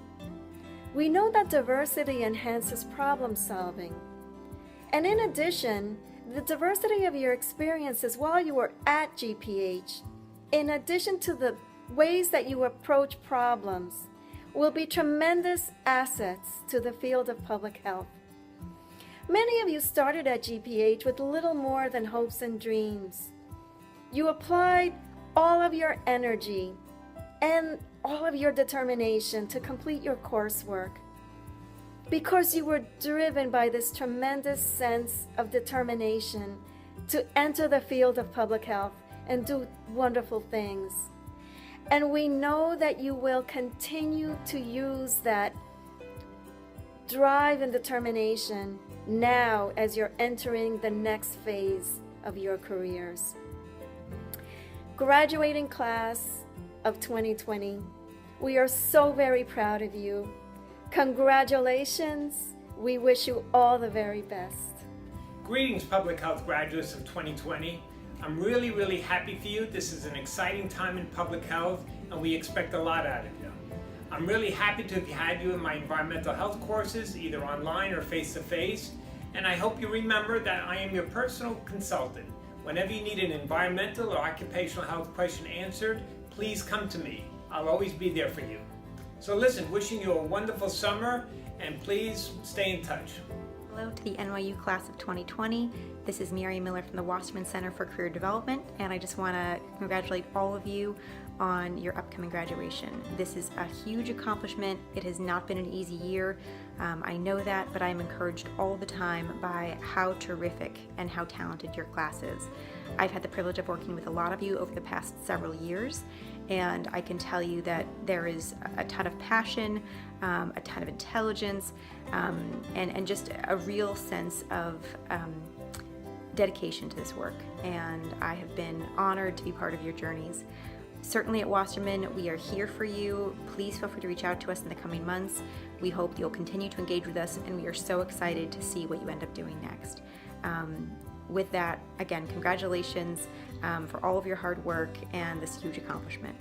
We know that diversity enhances problem solving. And in addition, the diversity of your experiences while you were at GPH, in addition to the ways that you approach problems, will be tremendous assets to the field of public health. Many of you started at GPH with little more than hopes and dreams. You applied all of your energy and all of your determination to complete your coursework because you were driven by this tremendous sense of determination to enter the field of public health and do wonderful things. And we know that you will continue to use that drive and determination now as you're entering the next phase of your careers. Graduating class of 2020, we are so very proud of you. Congratulations. We wish you all the very best. Greetings, public health graduates of 2020. I'm really happy for you. This is an exciting time in public health, and we expect a lot out of you. I'm really happy to have had you in my environmental health courses, either online or face-to-face, and I hope you remember that I am your personal consultant. Whenever you need an environmental or occupational health question answered, please come to me. I'll always be there for you. So listen, wishing you a wonderful summer, and please stay in touch. Hello to the NYU class of 2020. This is Mary Miller from the Wasserman Center for Career Development, and I just want to congratulate all of you on your upcoming graduation. This is a huge accomplishment. It has not been an easy year. I know that, but I'm encouraged all the time by how terrific and how talented your class is. I've had the privilege of working with a lot of you over the past several years, and I can tell you that there is a ton of passion, a ton of intelligence, and just a real sense of dedication to this work, and I have been honored to be part of your journeys. Certainly at Wasserman, we are here for you. Please feel free to reach out to us in the coming months. We hope you'll continue to engage with us, and we are so excited to see what you end up doing next. With that, again, congratulations for all of your hard work and this huge accomplishment.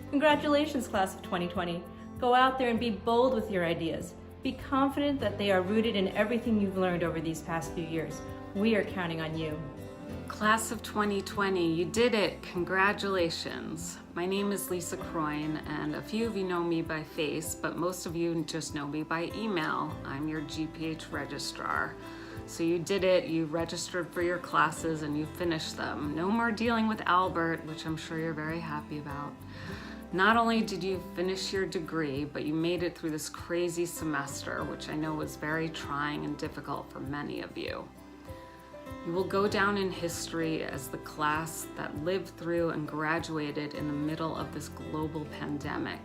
Congratulations, class of 2020. Go out there and be bold with your ideas. Be confident that they are rooted in everything you've learned over these past few years. We are counting on you. Class of 2020, you did it. Congratulations. My name is Lisa Croyne, and a few of you know me by face, but most of you just know me by email. I'm your GPH registrar. So you did it, you registered for your classes and you finished them. No more dealing with Albert, which I'm sure you're very happy about. Not only did you finish your degree, but you made it through this crazy semester, which I know was very trying and difficult for many of you. You will go down in history as the class that lived through and graduated in the middle of this global pandemic.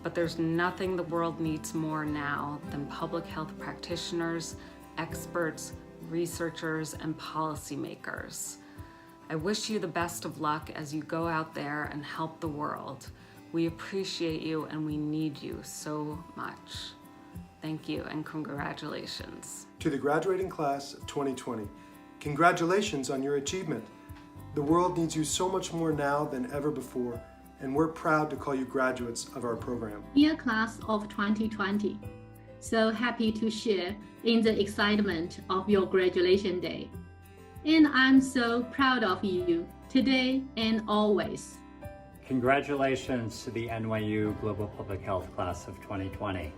But there's nothing the world needs more now than public health practitioners, experts, researchers, and policymakers. I wish you the best of luck as you go out there and help the world. We appreciate you and we need you so much. Thank you and congratulations. To the graduating class of 2020, congratulations on your achievement. The world needs you so much more now than ever before, and we're proud to call you graduates of our program. Dear class of 2020, so happy to share in the excitement of your graduation day. And I'm so proud of you today and always. Congratulations to the NYU Global Public Health Class of 2020.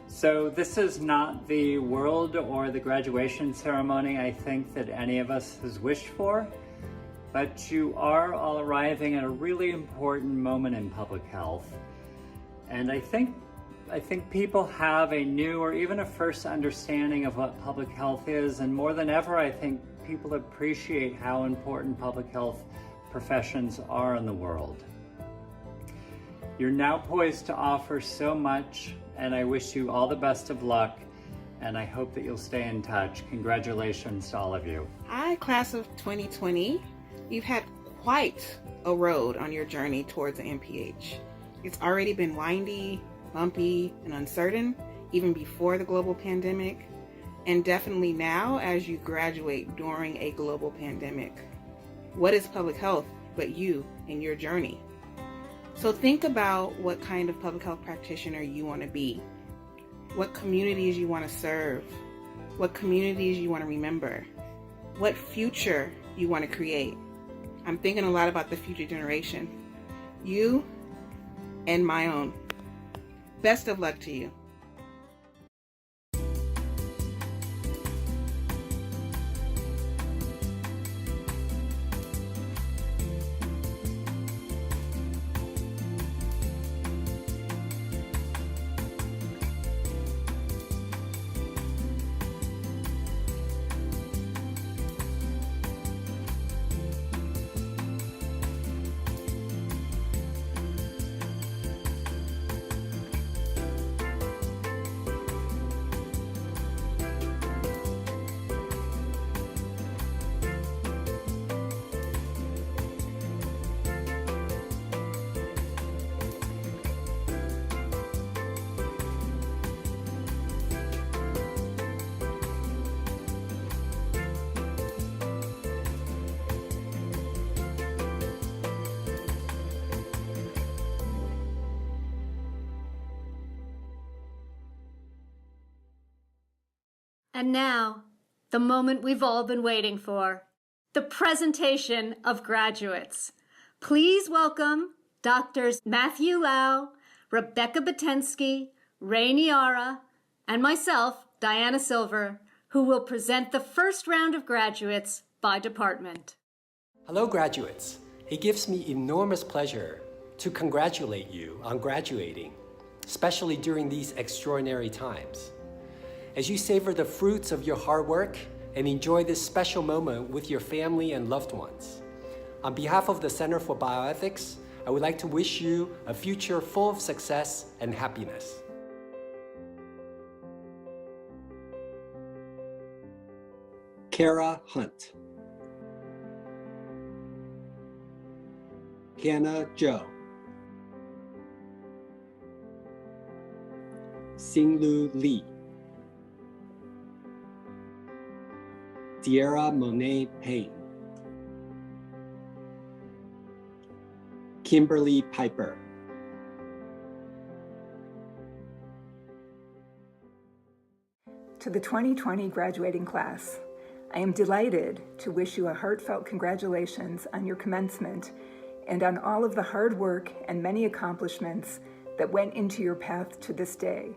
So this is not the world or the graduation ceremony I think that any of us has wished for, but you are all arriving at a really important moment in public health. And I think people have a new or even a first understanding of what public health is, and more than ever, I think people appreciate how important public health professions are in the world. You're now poised to offer so much, and I wish you all the best of luck, and I hope that you'll stay in touch. Congratulations to all of you. Hi, class of 2020. You've had quite a road on your journey towards the MPH. It's already been windy, bumpy, and uncertain, even before the global pandemic, and definitely now as you graduate during a global pandemic. What is public health but you and your journey? So think about what kind of public health practitioner you want to be, what communities you want to serve, what communities you want to remember, what future you want to create. I'm thinking a lot about the future generation, you and my own. Best of luck to you. And now, the moment we've all been waiting for, the presentation of graduates. Please welcome Drs. Matthew Lau, Rebecca Batensky, Ray Niara, and myself, Diana Silver, who will present the first round of graduates by department. Hello, graduates. It gives me enormous pleasure to congratulate you on graduating, especially during these extraordinary times. As you savor the fruits of your hard work and enjoy this special moment with your family and loved ones. On behalf of the Center for Bioethics, I would like to wish you a future full of success and happiness. Kara Hunt. Hannah Joe. Singlu Lee. Sierra Monet Payne, Kimberly Piper, To the 2020 graduating class, I am delighted to wish you a heartfelt congratulations on your commencement and on all of the hard work and many accomplishments that went into your path to this day.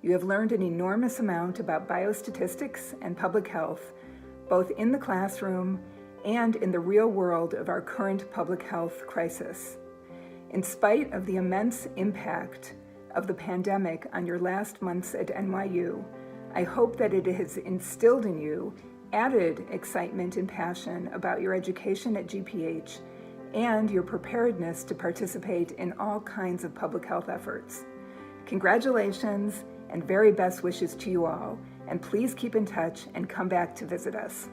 You have learned an enormous amount about biostatistics and public health, both in the classroom and in the real world of our current public health crisis. In spite of the immense impact of the pandemic on your last months at NYU, I hope that it has instilled in you added excitement and passion about your education at GPH and your preparedness to participate in all kinds of public health efforts. Congratulations and very best wishes to you all, and please keep in touch and come back to visit us.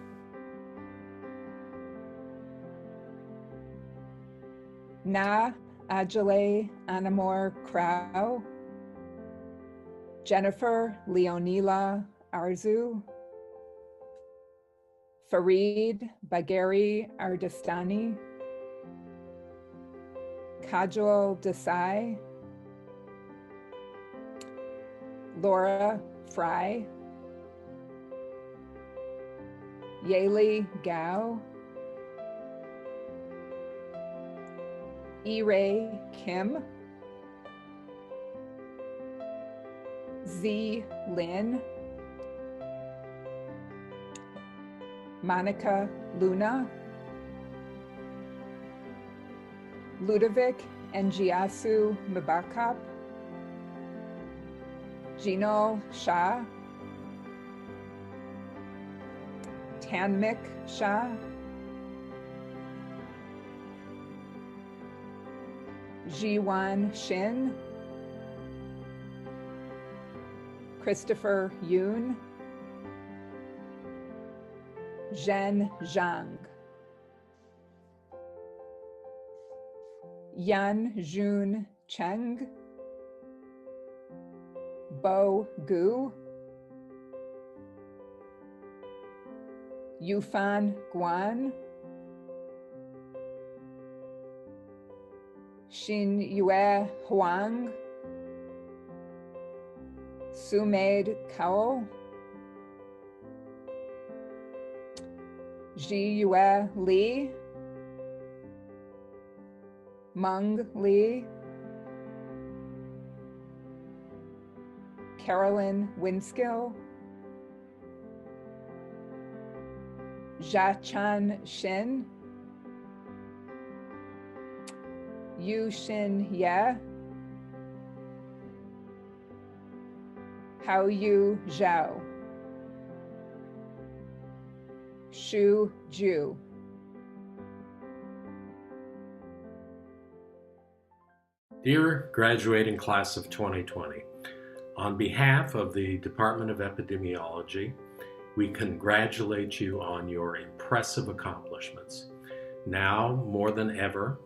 Na Ajale Anamor Krau, Jennifer Leonila Arzu, Farid Bagheri Ardestani, Kajol Desai, Laura Fry, Yeli Gao, E-Ray Kim, Z Lin, Monica Luna, Ludovic Ngiasu Mbakap, Jinal Shah, Tanmik Shah, Jiwan Shin, Christopher Yoon, Zhen Zhang, Yan Jun Cheng, Bo Gu, Yufan Guan, Xin Yue Huang, Sumaid Kaul, Ji Yue Li, Meng Li, Carolyn Winskill, Jiachan Shin, Yu Xin Ye, Hao Yu Zhao, Shu Ju. Dear graduating class of 2020, on behalf of the Department of Epidemiology, we congratulate you on your impressive accomplishments. Now, more than ever,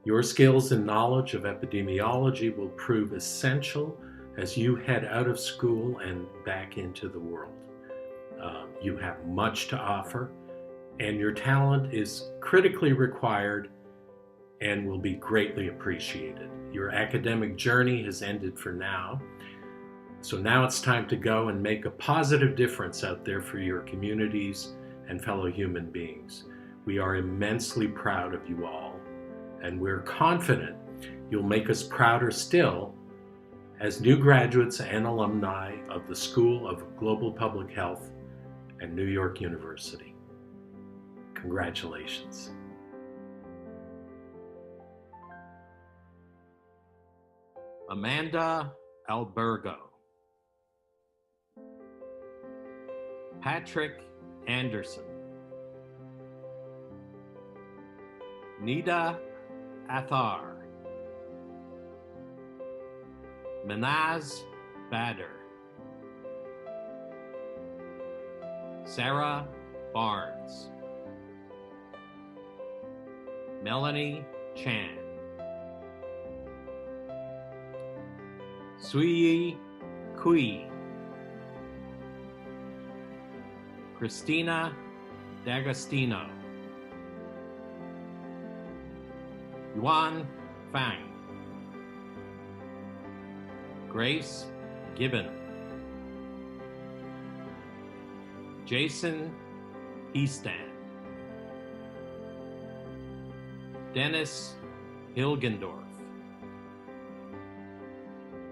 your skills and knowledge of epidemiology will prove essential as you head out of school and back into the world. You have much to offer, and your talent is critically required and will be greatly appreciated. Your academic journey has ended for now, so now it's time to go and make a positive difference out there for your communities and fellow human beings. We are immensely proud of you all, and we're confident you'll make us prouder still as new graduates and alumni of the School of Global Public Health at New York University. Congratulations. Amanda Albergo, Patrick Anderson, Nida Athar, Manaz Bader, Sarah Barnes, Melanie Chan, Suyi Kui, Christina D'Agostino, Yuan Fang, Grace Gibbon, Jason Eastan, Dennis Hilgendorf,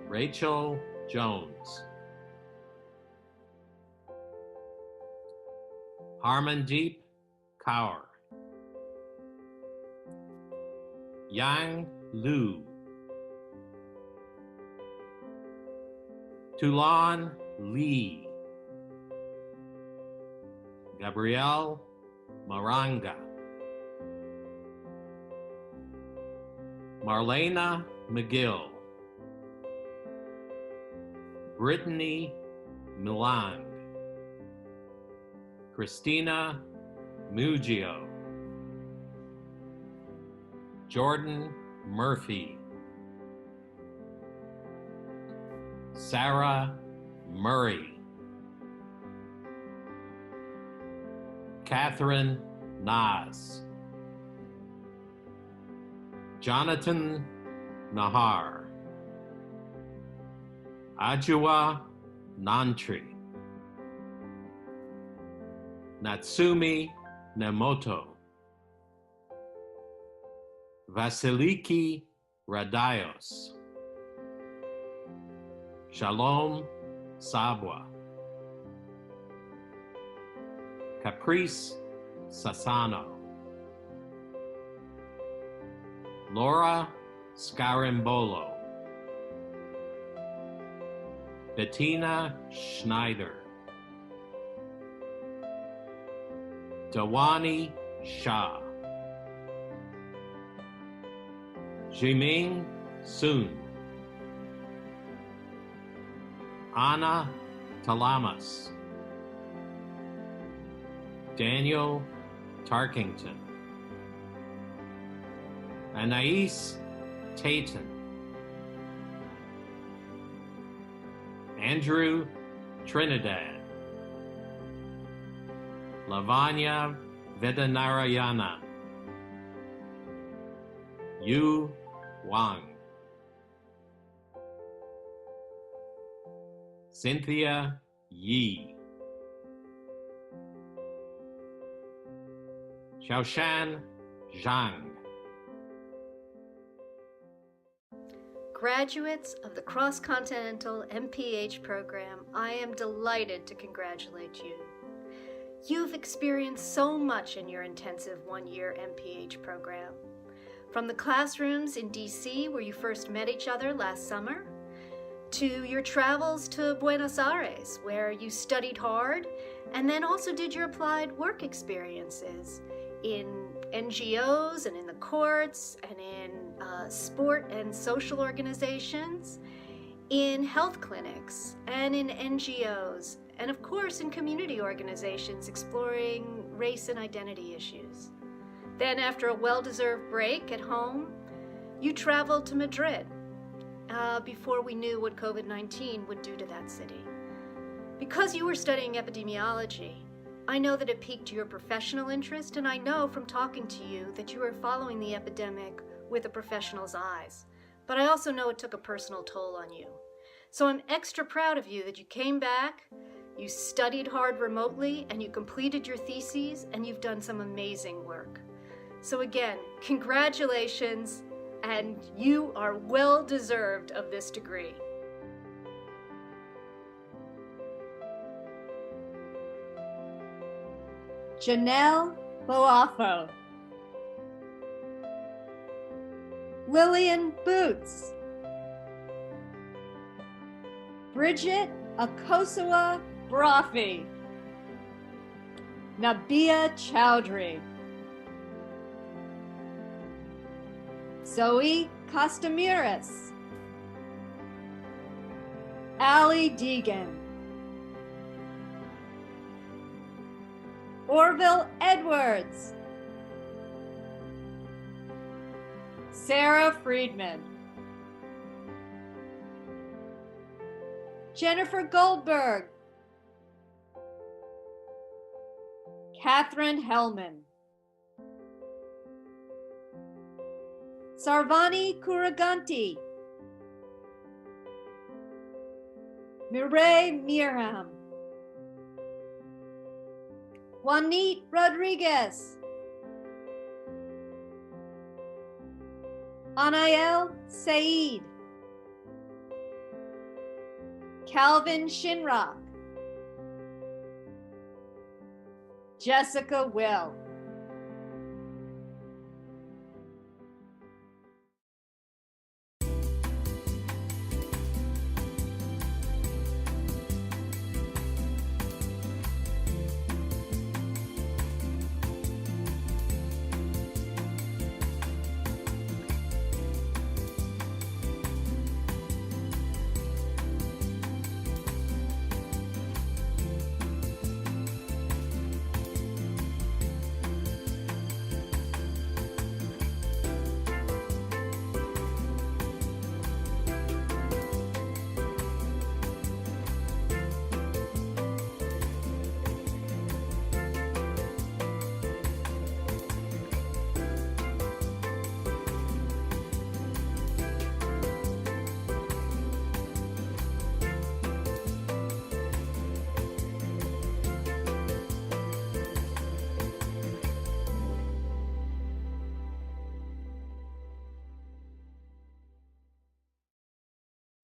Rachel Jones, Harmandeep Kaur, Yang Lu, Tulan Lee, Gabrielle Maranga, Marlena McGill, Brittany Milang, Christina Mugio, Jordan Murphy, Sarah Murray, Catherine Nas, Jonathan Nahar, Ajua Nantri, Natsumi Nemoto, Vasiliki Radaios, Shalom Sabwa, Caprice Sassano, Laura Scarimbolo, Bettina Schneider, Dawani Shah, Jiming Sun, Anna Talamas, Daniel Tarkington, Anais Tayton, Andrew Trinidad, Lavanya Vedanarayana, Yu Wang, Cynthia Yi, Xiaoshan Zhang. Graduates of the Cross-Continental MPH program, I am delighted to congratulate you. You've experienced so much in your intensive one-year MPH program. From the classrooms in DC, where you first met each other last summer, to your travels to Buenos Aires, where you studied hard and then also did your applied work experiences in NGOs and in the courts and in sport and social organizations, in health clinics and in NGOs, and of course in community organizations exploring race and identity issues. Then after a well-deserved break at home, you traveled to Madrid before we knew what COVID-19 would do to that city. Because you were studying epidemiology, I know that it piqued your professional interest, and I know from talking to you that you are following the epidemic with a professional's eyes. But I also know it took a personal toll on you. So I'm extra proud of you that you came back, you studied hard remotely, and you completed your theses, and you've done some amazing work. So again, congratulations, and you are well deserved of this degree. Janelle Boafo, Lillian Boots, Bridget Akosua Brophy, Nabia Chowdhury, Zoe Costamiris, Allie Deegan, Orville Edwards, Sarah Friedman, Jennifer Goldberg, Catherine Hellman. Sarvani Kuraganti. Mireille Mirham. Juanit Rodriguez. Anael Saeed. Calvin Shinrock. Jessica Will.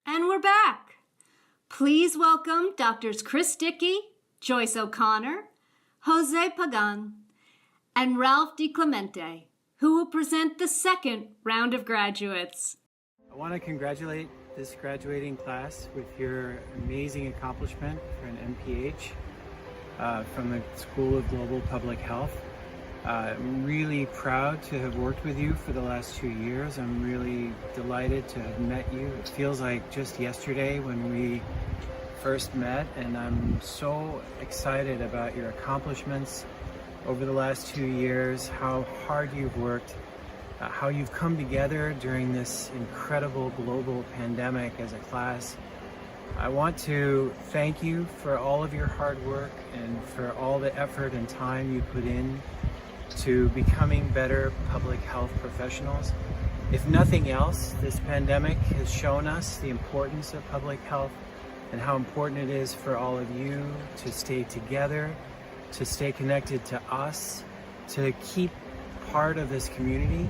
And we're back. Please welcome Drs. Chris Dickey, Joyce O'Connor, Jose Pagan, and Ralph DiClemente, who will present the second round of graduates. I want to congratulate this graduating class with your amazing accomplishment for an MPH from the School of Global Public Health. I'm really proud to have worked with you for the last 2 years. I'm really delighted to have met you. It feels like just yesterday when we first met, and I'm so excited about your accomplishments over the last 2 years, how hard you've worked, how you've come together during this incredible global pandemic as a class. I want to thank you for all of your hard work and for all the effort and time you put in to becoming better public health professionals. If nothing else, this pandemic has shown us the importance of public health and how important it is for all of you to stay together, to stay connected to us, to keep part of this community.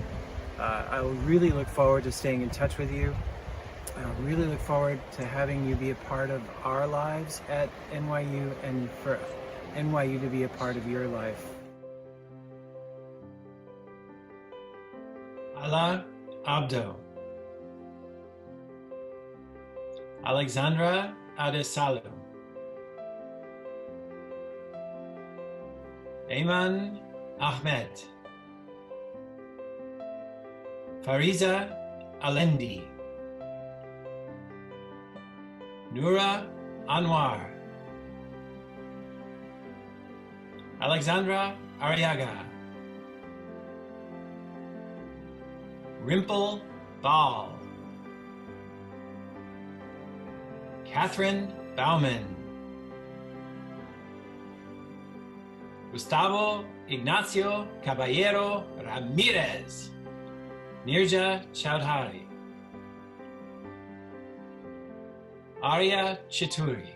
I really look forward to staying in touch with you. I really look forward to having you be a part of our lives at NYU and for NYU to be a part of your life. Ala Abdo, Alexandra Adesalu, Ayman Ahmed, Fariza Alendi, Noura Anwar, Alexandra Ariaga, Rimple Ball, Catherine Bauman, Gustavo Ignacio Caballero Ramirez, Nirja Chowdhury, Arya Chituri,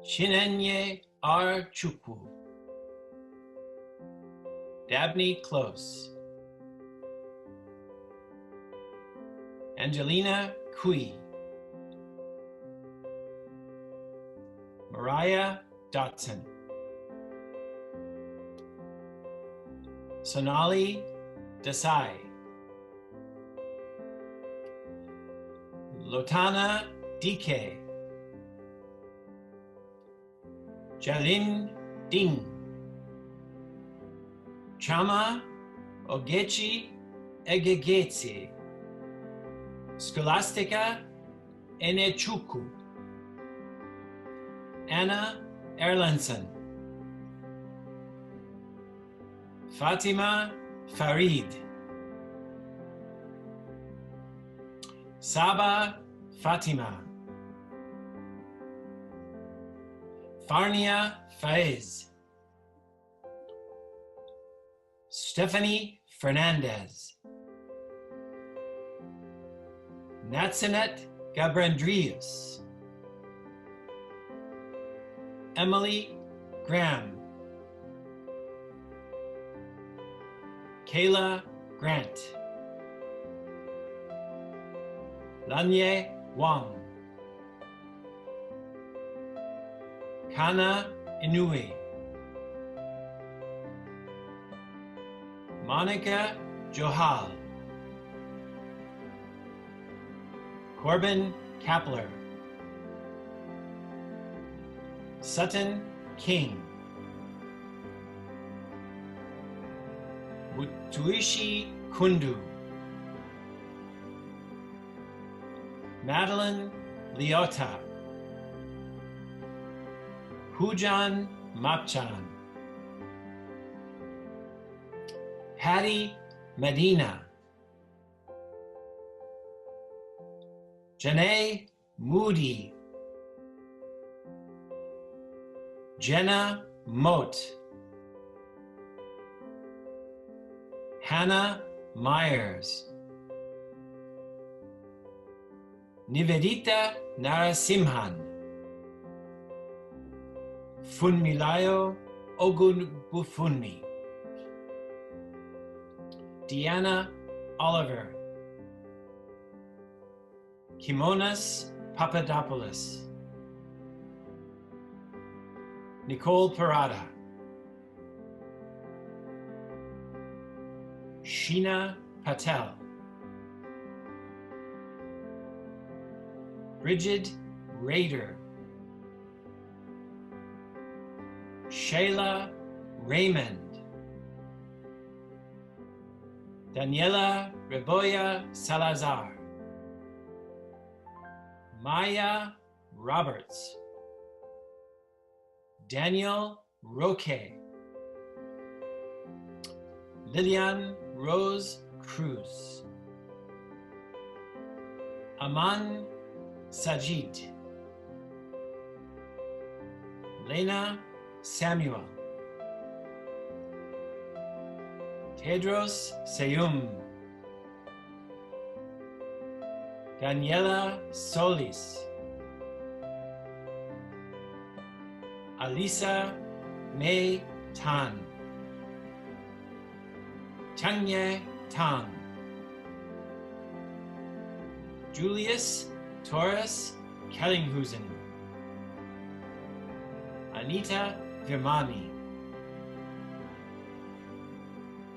Chinenye R. Chukwu, Dabney Close, Angelina Kui, Mariah Dotson, Sonali Desai, Lotana DK, Jalin Ding, Chama Ogechi Egegetse, Scholastica Enechukwu, Anna Erlandson, Fatima Farid, Saba Fatima, Farnia Faiz, Stephanie Fernandez, Natsanet Gabrandrius, Emily Graham, Kayla Grant, Lanye Wang, Kana Inui, Monica Johal, Corbin Kapler, Sutton King, Tuishi Kundu, Madeline Leota, Hujan Mapchan, Hattie Medina, Janae Moody, Jenna Moat, Hannah Myers, Nivedita Narasimhan, Funmilayo Ogunbufunmi, Deanna Oliver, Kimonas Papadopoulos, Nicole Parada, Sheena Patel, Bridget Rader, Shayla Raymond, Daniela Reboya Salazar, Maya Roberts, Daniel Roque, Lillian Rose Cruz, Aman Sajid, Lena Samuel, Tedros Seyum, Daniela Solis, Alisa May Tan, Changye Tang, Julius Torres Kellinghusen, Anita Virmani,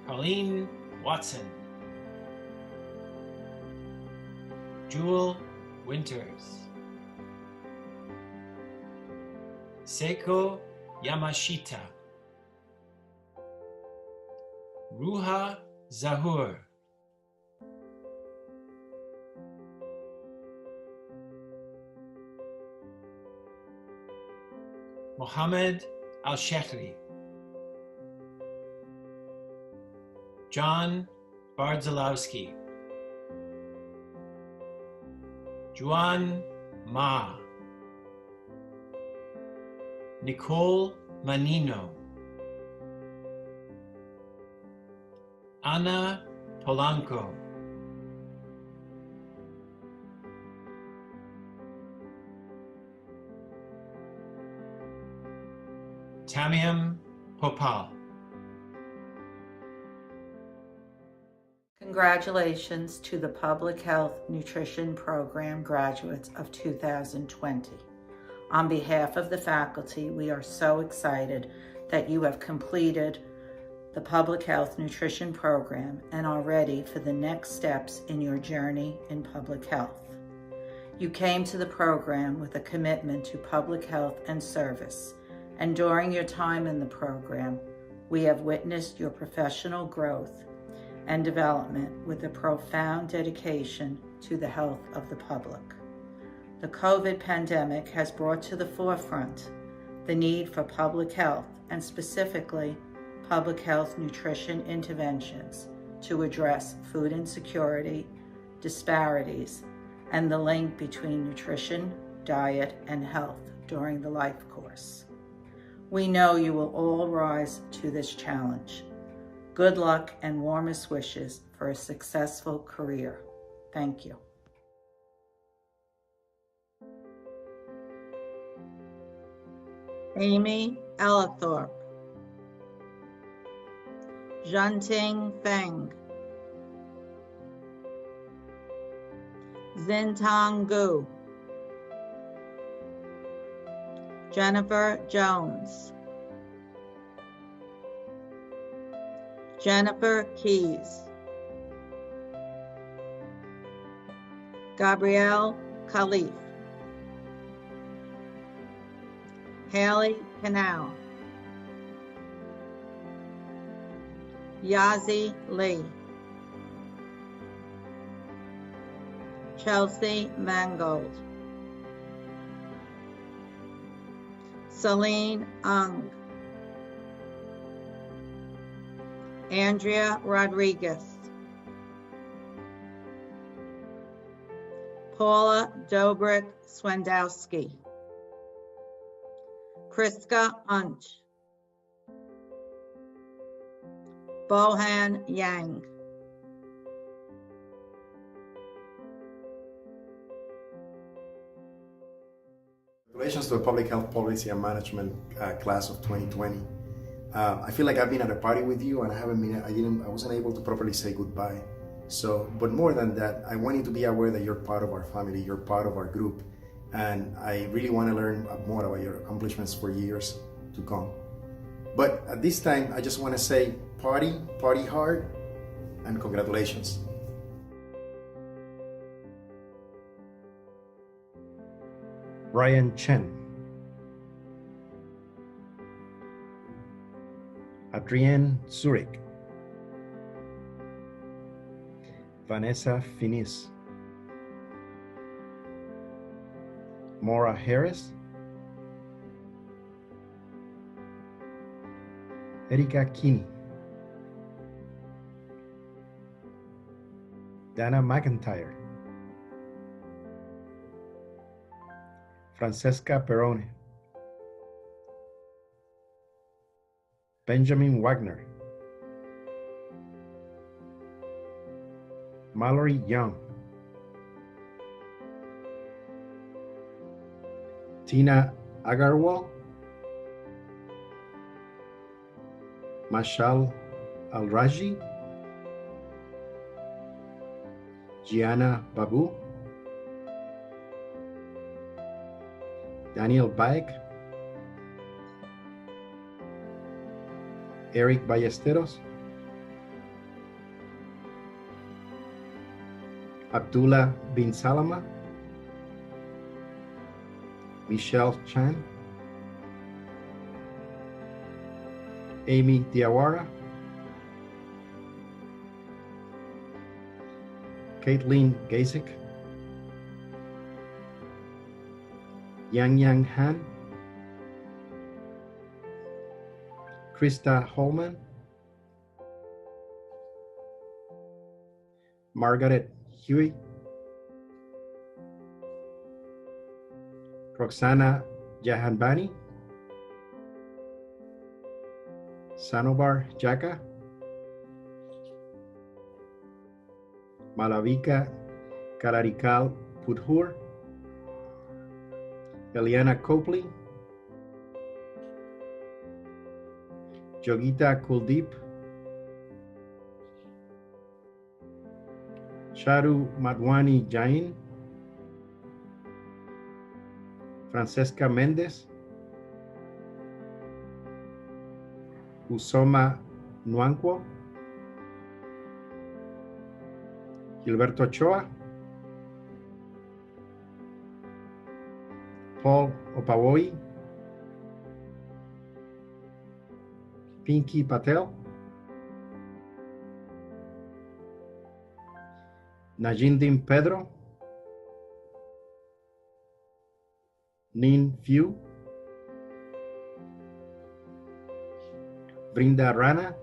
Colleen Watson, Jewel Winters, Seiko Yamashita, Ruha Zahur, Mohammed Al-Shekhri, John Bardzalowski, Juan Ma, Nicole Manino, Ana Polanco, Tamiam Popal. Congratulations to the Public Health Nutrition Program graduates of 2020. On behalf of the faculty, we are so excited that you have completed the Public Health Nutrition Program and are ready for the next steps in your journey in public health. You came to the program with a commitment to public health and service, and during your time in the program, we have witnessed your professional growth and development with a profound dedication to the health of the public. The COVID pandemic has brought to the forefront the need for public health, and specifically public health nutrition interventions to address food insecurity, disparities, and the link between nutrition, diet, and health during the life course. We know you will all rise to this challenge. Good luck and warmest wishes for a successful career. Thank you. Amy Ellithorpe. Junting Feng. Zintong Gu. Jennifer Jones. Jennifer Keys. Gabrielle Khalif. Haley Canal. Yazi Lee. Chelsea Mangold. Celine Ung. Andrea Rodriguez. Paula Dobrik Swendowski. Kriska Unch. Bohan Yang. Congratulations to the Public Health Policy and Management class of 2020. I feel like I've been at a party with you and I wasn't able to properly say goodbye. So, but more than that, I want you to be aware that you're part of our family, you're part of our group. And I really want to learn more about your accomplishments for years to come. But at this time, I just want to say party hard, and congratulations. Brian Chen. Adrienne Zurich. Vanessa Finis. Maura Harris. Erika Kini. Dana McIntyre. Francesca Perone. Benjamin Wagner. Mallory Young. Tina Agarwal. Mashal Al-Raji. Gianna Babu. Daniel Baek. Eric Ballesteros. Abdullah bin Salama. Michelle Chan. Amy Diawara. Caitlin Gasick. Yang Han. Krista Holman. Margaret Huey. Roxana Jahanbani. Sanobar Jaka. Malavika Kararikal Pudhur. Eliana Copley. Yogita Kuldeep. Charu Madwani Jain. Francesca Mendez. Usoma Nwankwo. Gilberto Ochoa. Paul Opawoi. Pinkey Patel. Najindim Pedro. Nin Few. Brinda Rana.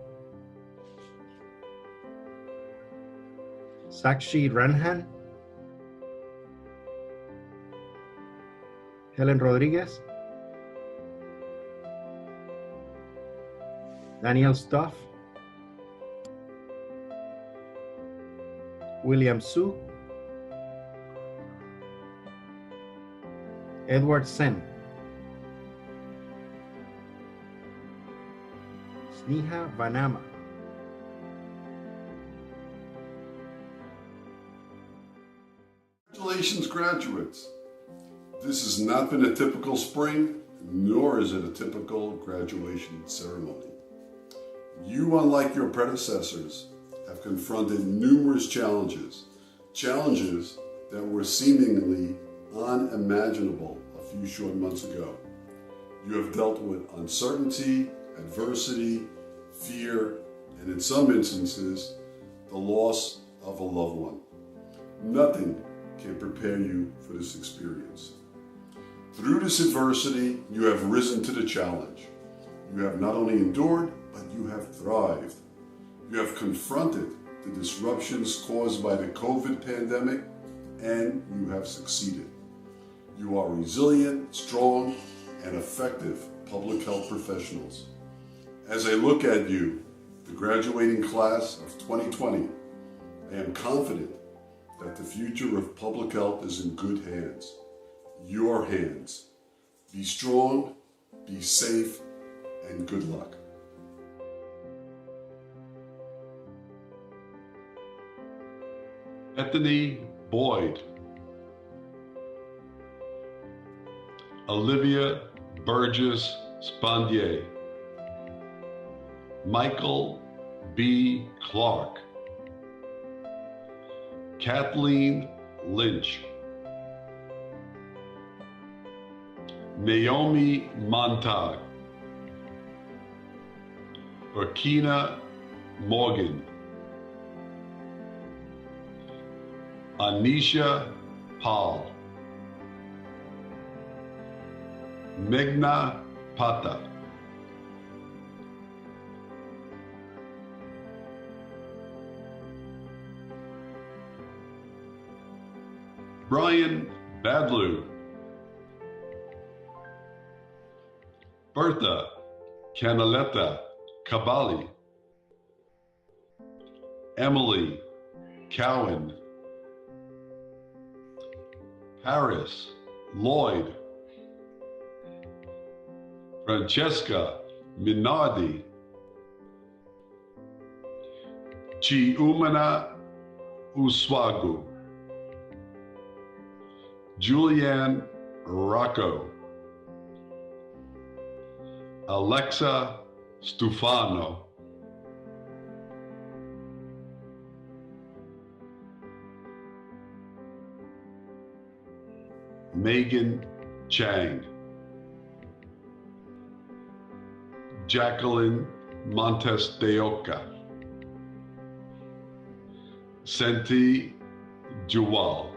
Sakshi Ranhan. Helen Rodriguez. Daniel Stuff, William Su, Edward Sen, Sneha Vanama, Congratulations, graduates. This has not been a typical spring, nor is it a typical graduation ceremony. You, unlike your predecessors, have confronted numerous challenges that were seemingly unimaginable a few short months ago. You have dealt with uncertainty, adversity, fear, and in some instances, the loss of a loved one. Nothing can prepare you for this experience. Through this adversity, you have risen to the challenge. You have not only endured, but you have thrived. You have confronted the disruptions caused by the COVID pandemic, and you have succeeded. You are resilient, strong, and effective public health professionals. As I look at you, the graduating class of 2020, I am confident that the future of public health is in good hands. Your hands. Be strong, be safe, and good luck. Bethany Boyd, Olivia Burgess Spandier, Michael B. Clark, Kathleen Lynch, Naomi Montag, Burkina Morgan, Anisha Paul, Meghna Pata, Brian Badlew, Bertha Canaleta Cavalli, Emily Cowan, Paris Lloyd, Francesca Minardi, Chiumana Uswagu, Julianne Rocco, Alexa Stufano, Megan Chang, Jacqueline Montes de Oca, Senti Juwal.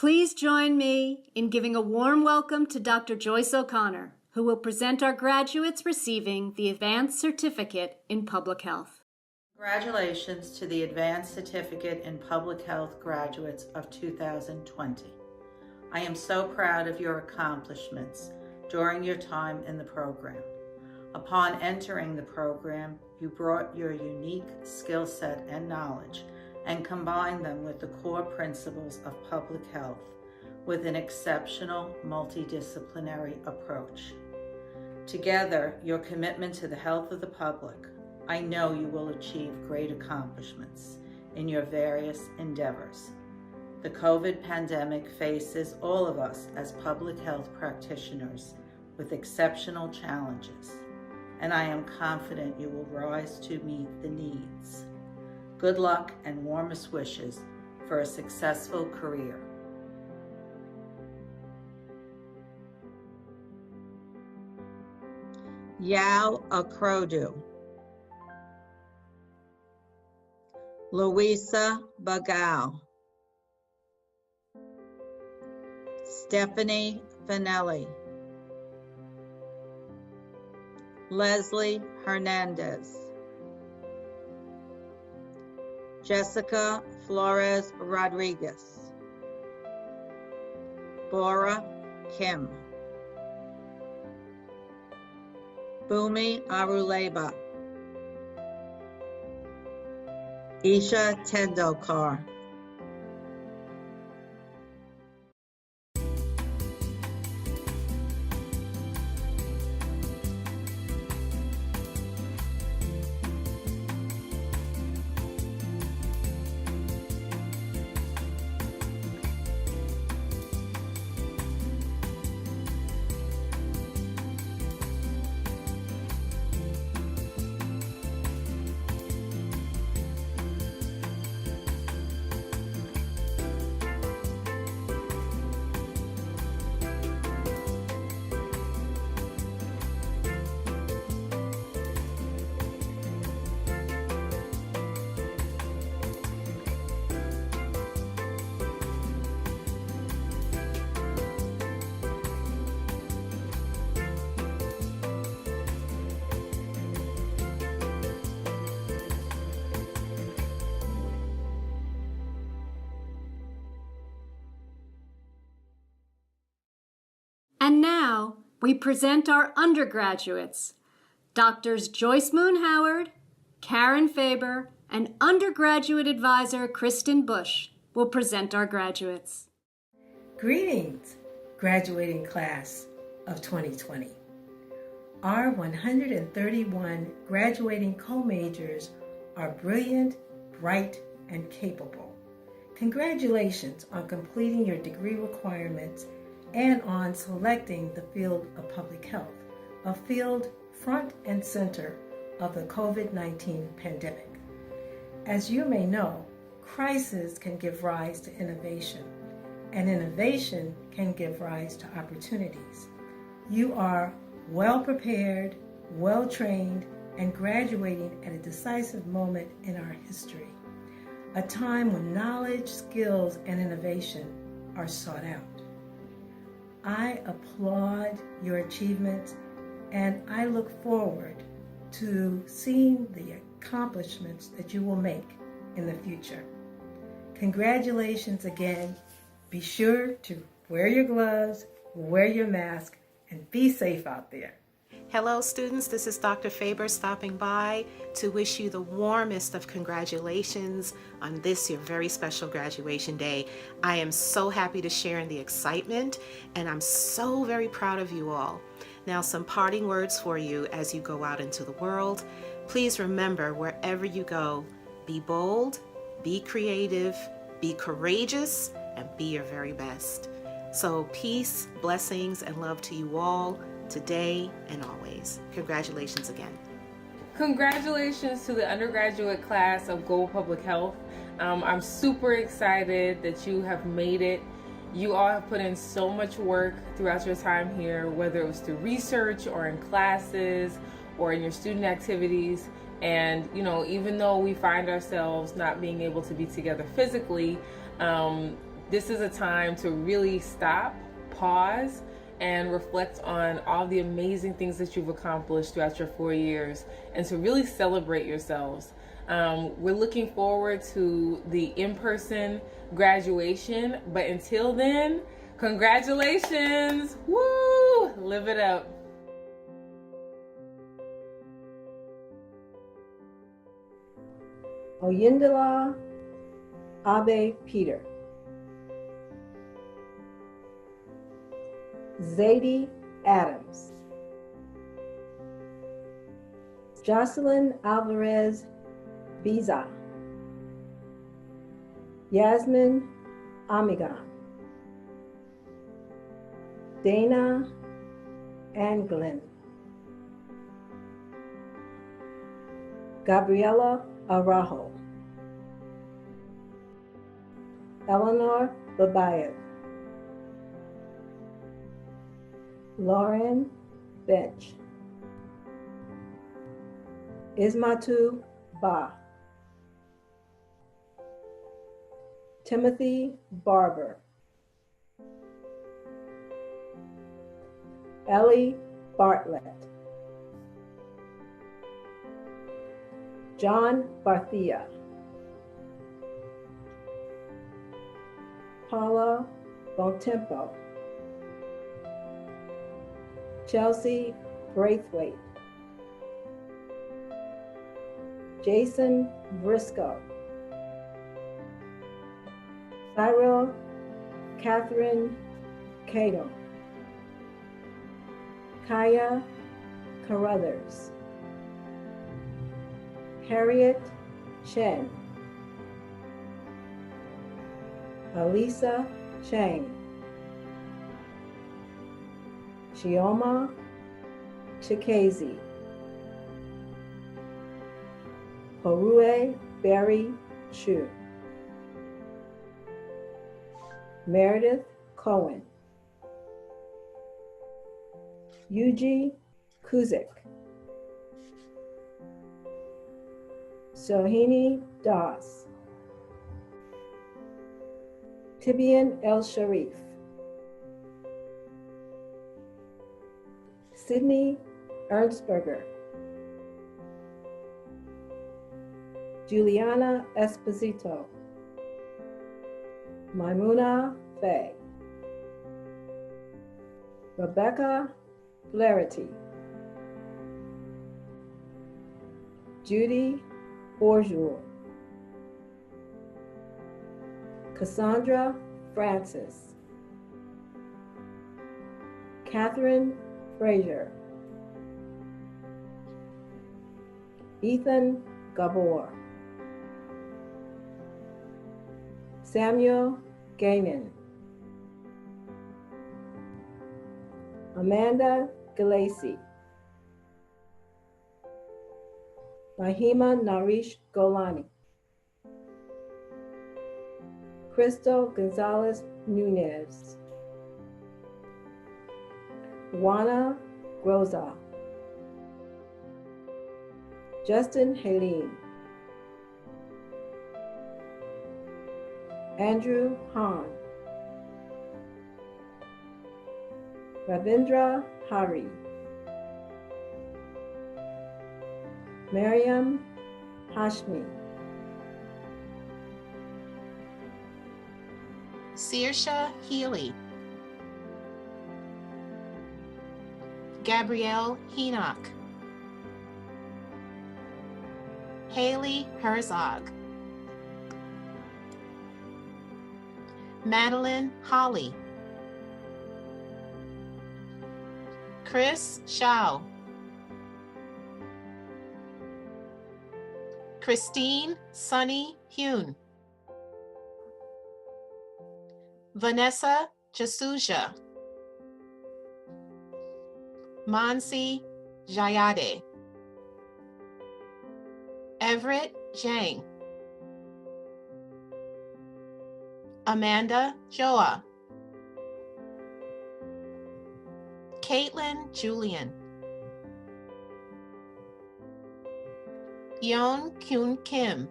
Please join me in giving a warm welcome to Dr. Joyce O'Connor, who will present our graduates receiving the Advanced Certificate in Public Health. Congratulations to the Advanced Certificate in Public Health graduates of 2020. I am so proud of your accomplishments during your time in the program. Upon entering the program, you brought your unique skill set and knowledge and combined them with the core principles of public health with an exceptional multidisciplinary approach. Together, your commitment to the health of the public, I know you will achieve great accomplishments in your various endeavors. The COVID pandemic faces all of us as public health practitioners with exceptional challenges, and I am confident you will rise to meet the needs. Good luck and warmest wishes for a successful career. Yao Akrodu, Louisa Bagao, Stephanie Finelli, Leslie Hernandez, Jessica Flores Rodriguez, Bora Kim, Bumi Aruleba, Isha Tendolkar. And now we present our undergraduates. Doctors Joyce Moon Howard, Karen Faber, and undergraduate advisor Kristen Bush will present our graduates. Greetings, graduating class of 2020. Our 131 graduating co-majors are brilliant, bright, and capable. Congratulations on completing your degree requirements and on selecting the field of public health, a field front and center of the COVID-19 pandemic. As you may know, crisis can give rise to innovation, and innovation can give rise to opportunities. You are well prepared, well trained, and graduating at a decisive moment in our history, a time when knowledge, skills, and innovation are sought out. I applaud your achievements, and I look forward to seeing the accomplishments that you will make in the future. Congratulations again. Be sure to wear your gloves, wear your mask, and be safe out there. Hello students, this is Dr. Faber stopping by to wish you the warmest of congratulations on this your very special graduation day. I am so happy to share in the excitement, and I'm so very proud of you all. Now, some parting words for you as you go out into the world. Please remember, wherever you go, be bold, be creative, be courageous, and be your very best. So peace, blessings, and love to you all, today and always. Congratulations again. Congratulations to the undergraduate class of Global Public Health. I'm super excited that you have made it. You all have put in so much work throughout your time here, whether it was through research or in classes or in your student activities. And you know, even though we find ourselves not being able to be together physically, this is a time to really stop, pause, and reflect on all the amazing things that you've accomplished throughout your 4 years, and to really celebrate yourselves. We're looking forward to the in-person graduation, but until then, congratulations! Woo! Live it up. Oyindola Abe Peter, Zadie Adams, Jocelyn Alvarez Biza, Yasmin Amigan, Dana Anglin, Gabriela Araujo, Eleanor Babayev, Lauren Bench, Ismatu Ba, Timothy Barber, Ellie Bartlett, John Barthia, Paula Bontempo, Chelsea Braithwaite, Jason Briscoe, Cyril Catherine Cato, Kaya Carruthers, Harriet Chen, Alisa Chang, Chioma Chikazi, Horue Berry Chu, Meredith Cohen, Yuji Kuzik, Sohini Das, Tibian El Sharif, Sydney Ernstberger, Juliana Esposito, Maimuna Faye, Rebecca Flaherty, Judy Bourgeois, Cassandra Francis, Catherine Frazier, Ethan Gabor, Samuel Gaiman, Amanda Galacy, Mahima Narish Golani, Crystal Gonzalez Nunez, Juana Groza, Justin Helene, Andrew Hahn, Ravindra Hari, Mariam Hashmi, Saoirse Healy, Gabrielle Henoch, Haley Herzog, Madeline Holly, Chris Shao, Christine Sunny Hune, Vanessa Jasuja, Mansi Jayade, Everett Zhang, Amanda Joa, Caitlin Julian, Yeon Kyun Kim,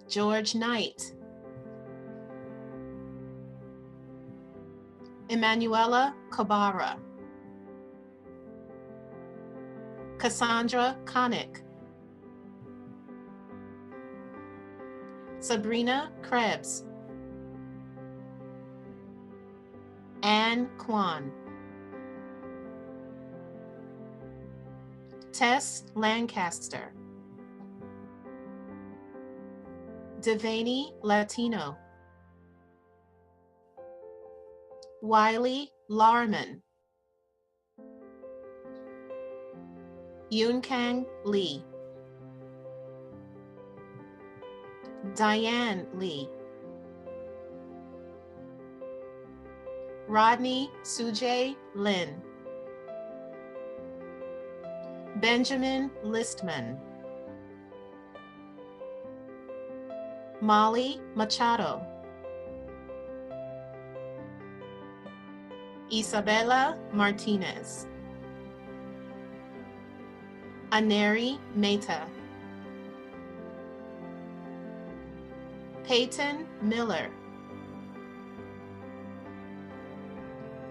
George Knight, Emanuela Kabara, Cassandra Connick, Sabrina Krebs, Anne Kwan, Tess Lancaster, Devaney Latino, Wiley Larman, Yunkang Lee, Diane Lee, Rodney Sujay Lin, Benjamin Listman, Molly Machado, Isabella Martinez, Aneri Mehta, Peyton Miller,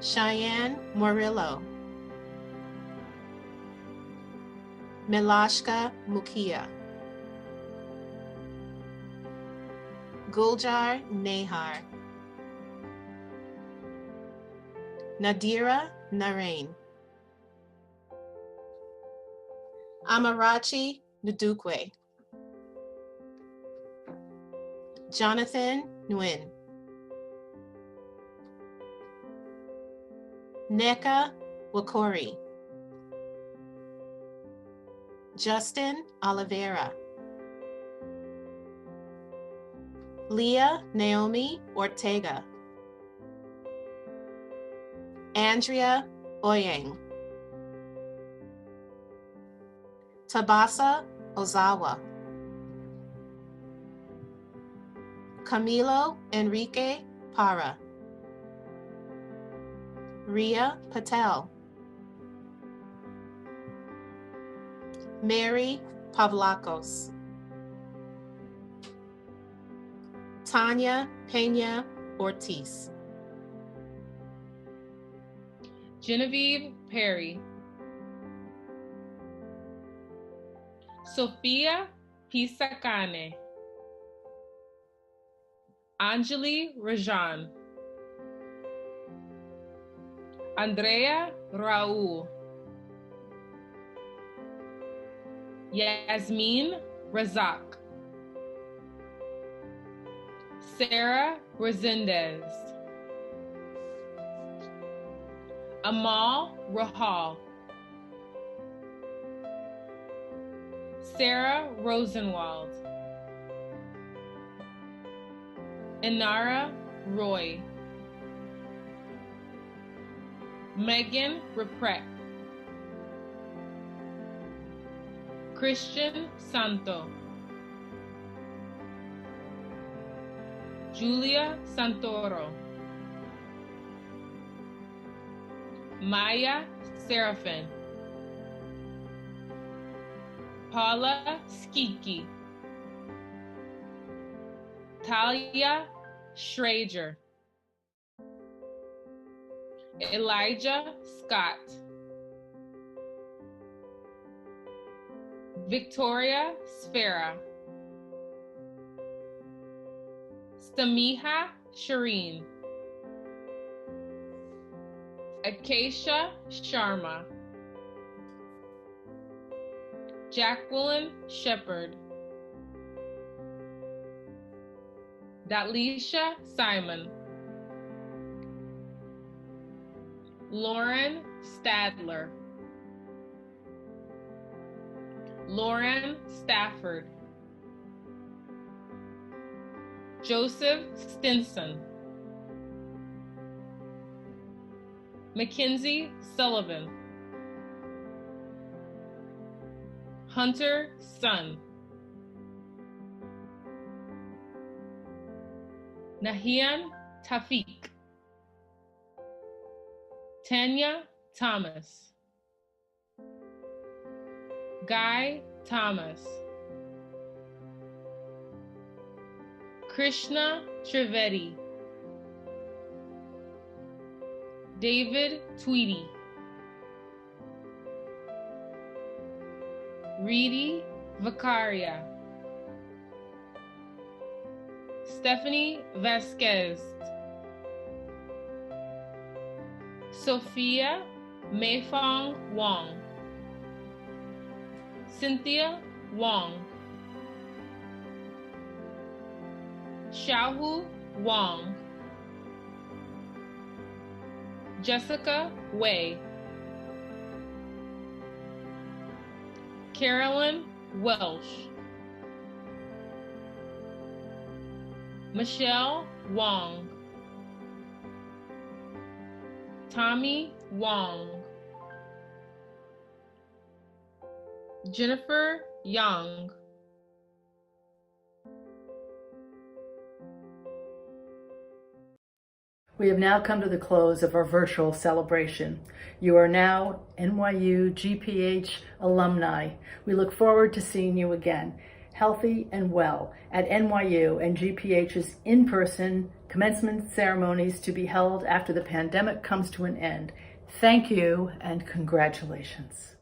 Cheyenne Morillo, Milashka Mukia, Guljar Nehar, Nadira Narain, Amarachi Ndukwe, Jonathan Nguyen, Neka Wakori, Justin Oliveira, Leah Naomi Ortega, Andrea Oyang, Tabasa Ozawa, Camilo Enrique Para, Ria Patel, Mary Pavlakos, Tanya Peña Ortiz, Genevieve Perry, Sofia Pisacane, Anjali Rajan, Andrea Raul, Yasmin Razak, Sarah Resendez, Amal Rahal, Sarah Rosenwald, Inara Roy, Megan Reprek, Christian Santo, Julia Santoro, Maya Serafin, Paula Skiki, Talia Schrager, Elijah Scott, Victoria Sfera, Stamiha Shireen, Acacia Sharma, Jacqueline Shepard, Datlisha Simon, Lauren Stadler, Lauren Stafford, Joseph Stinson, Mackenzie Sullivan, Hunter Sun, Nahian Tafiq, Tanya Thomas, Guy Thomas, Krishna Trivedi, David Tweedy, Reedy Vicaria, Stephanie Vasquez, Sophia Meifong Wong, Cynthia Wong, Xiaohu Wang, Jessica Wei, Carolyn Welsh, Michelle Wong, Tommy Wong, Jennifer Young, We have now come to the close of our virtual celebration. You are now NYU GPH alumni. We look forward to seeing you again, healthy and well, at NYU and GPH's in-person commencement ceremonies to be held after the pandemic comes to an end. Thank you and congratulations.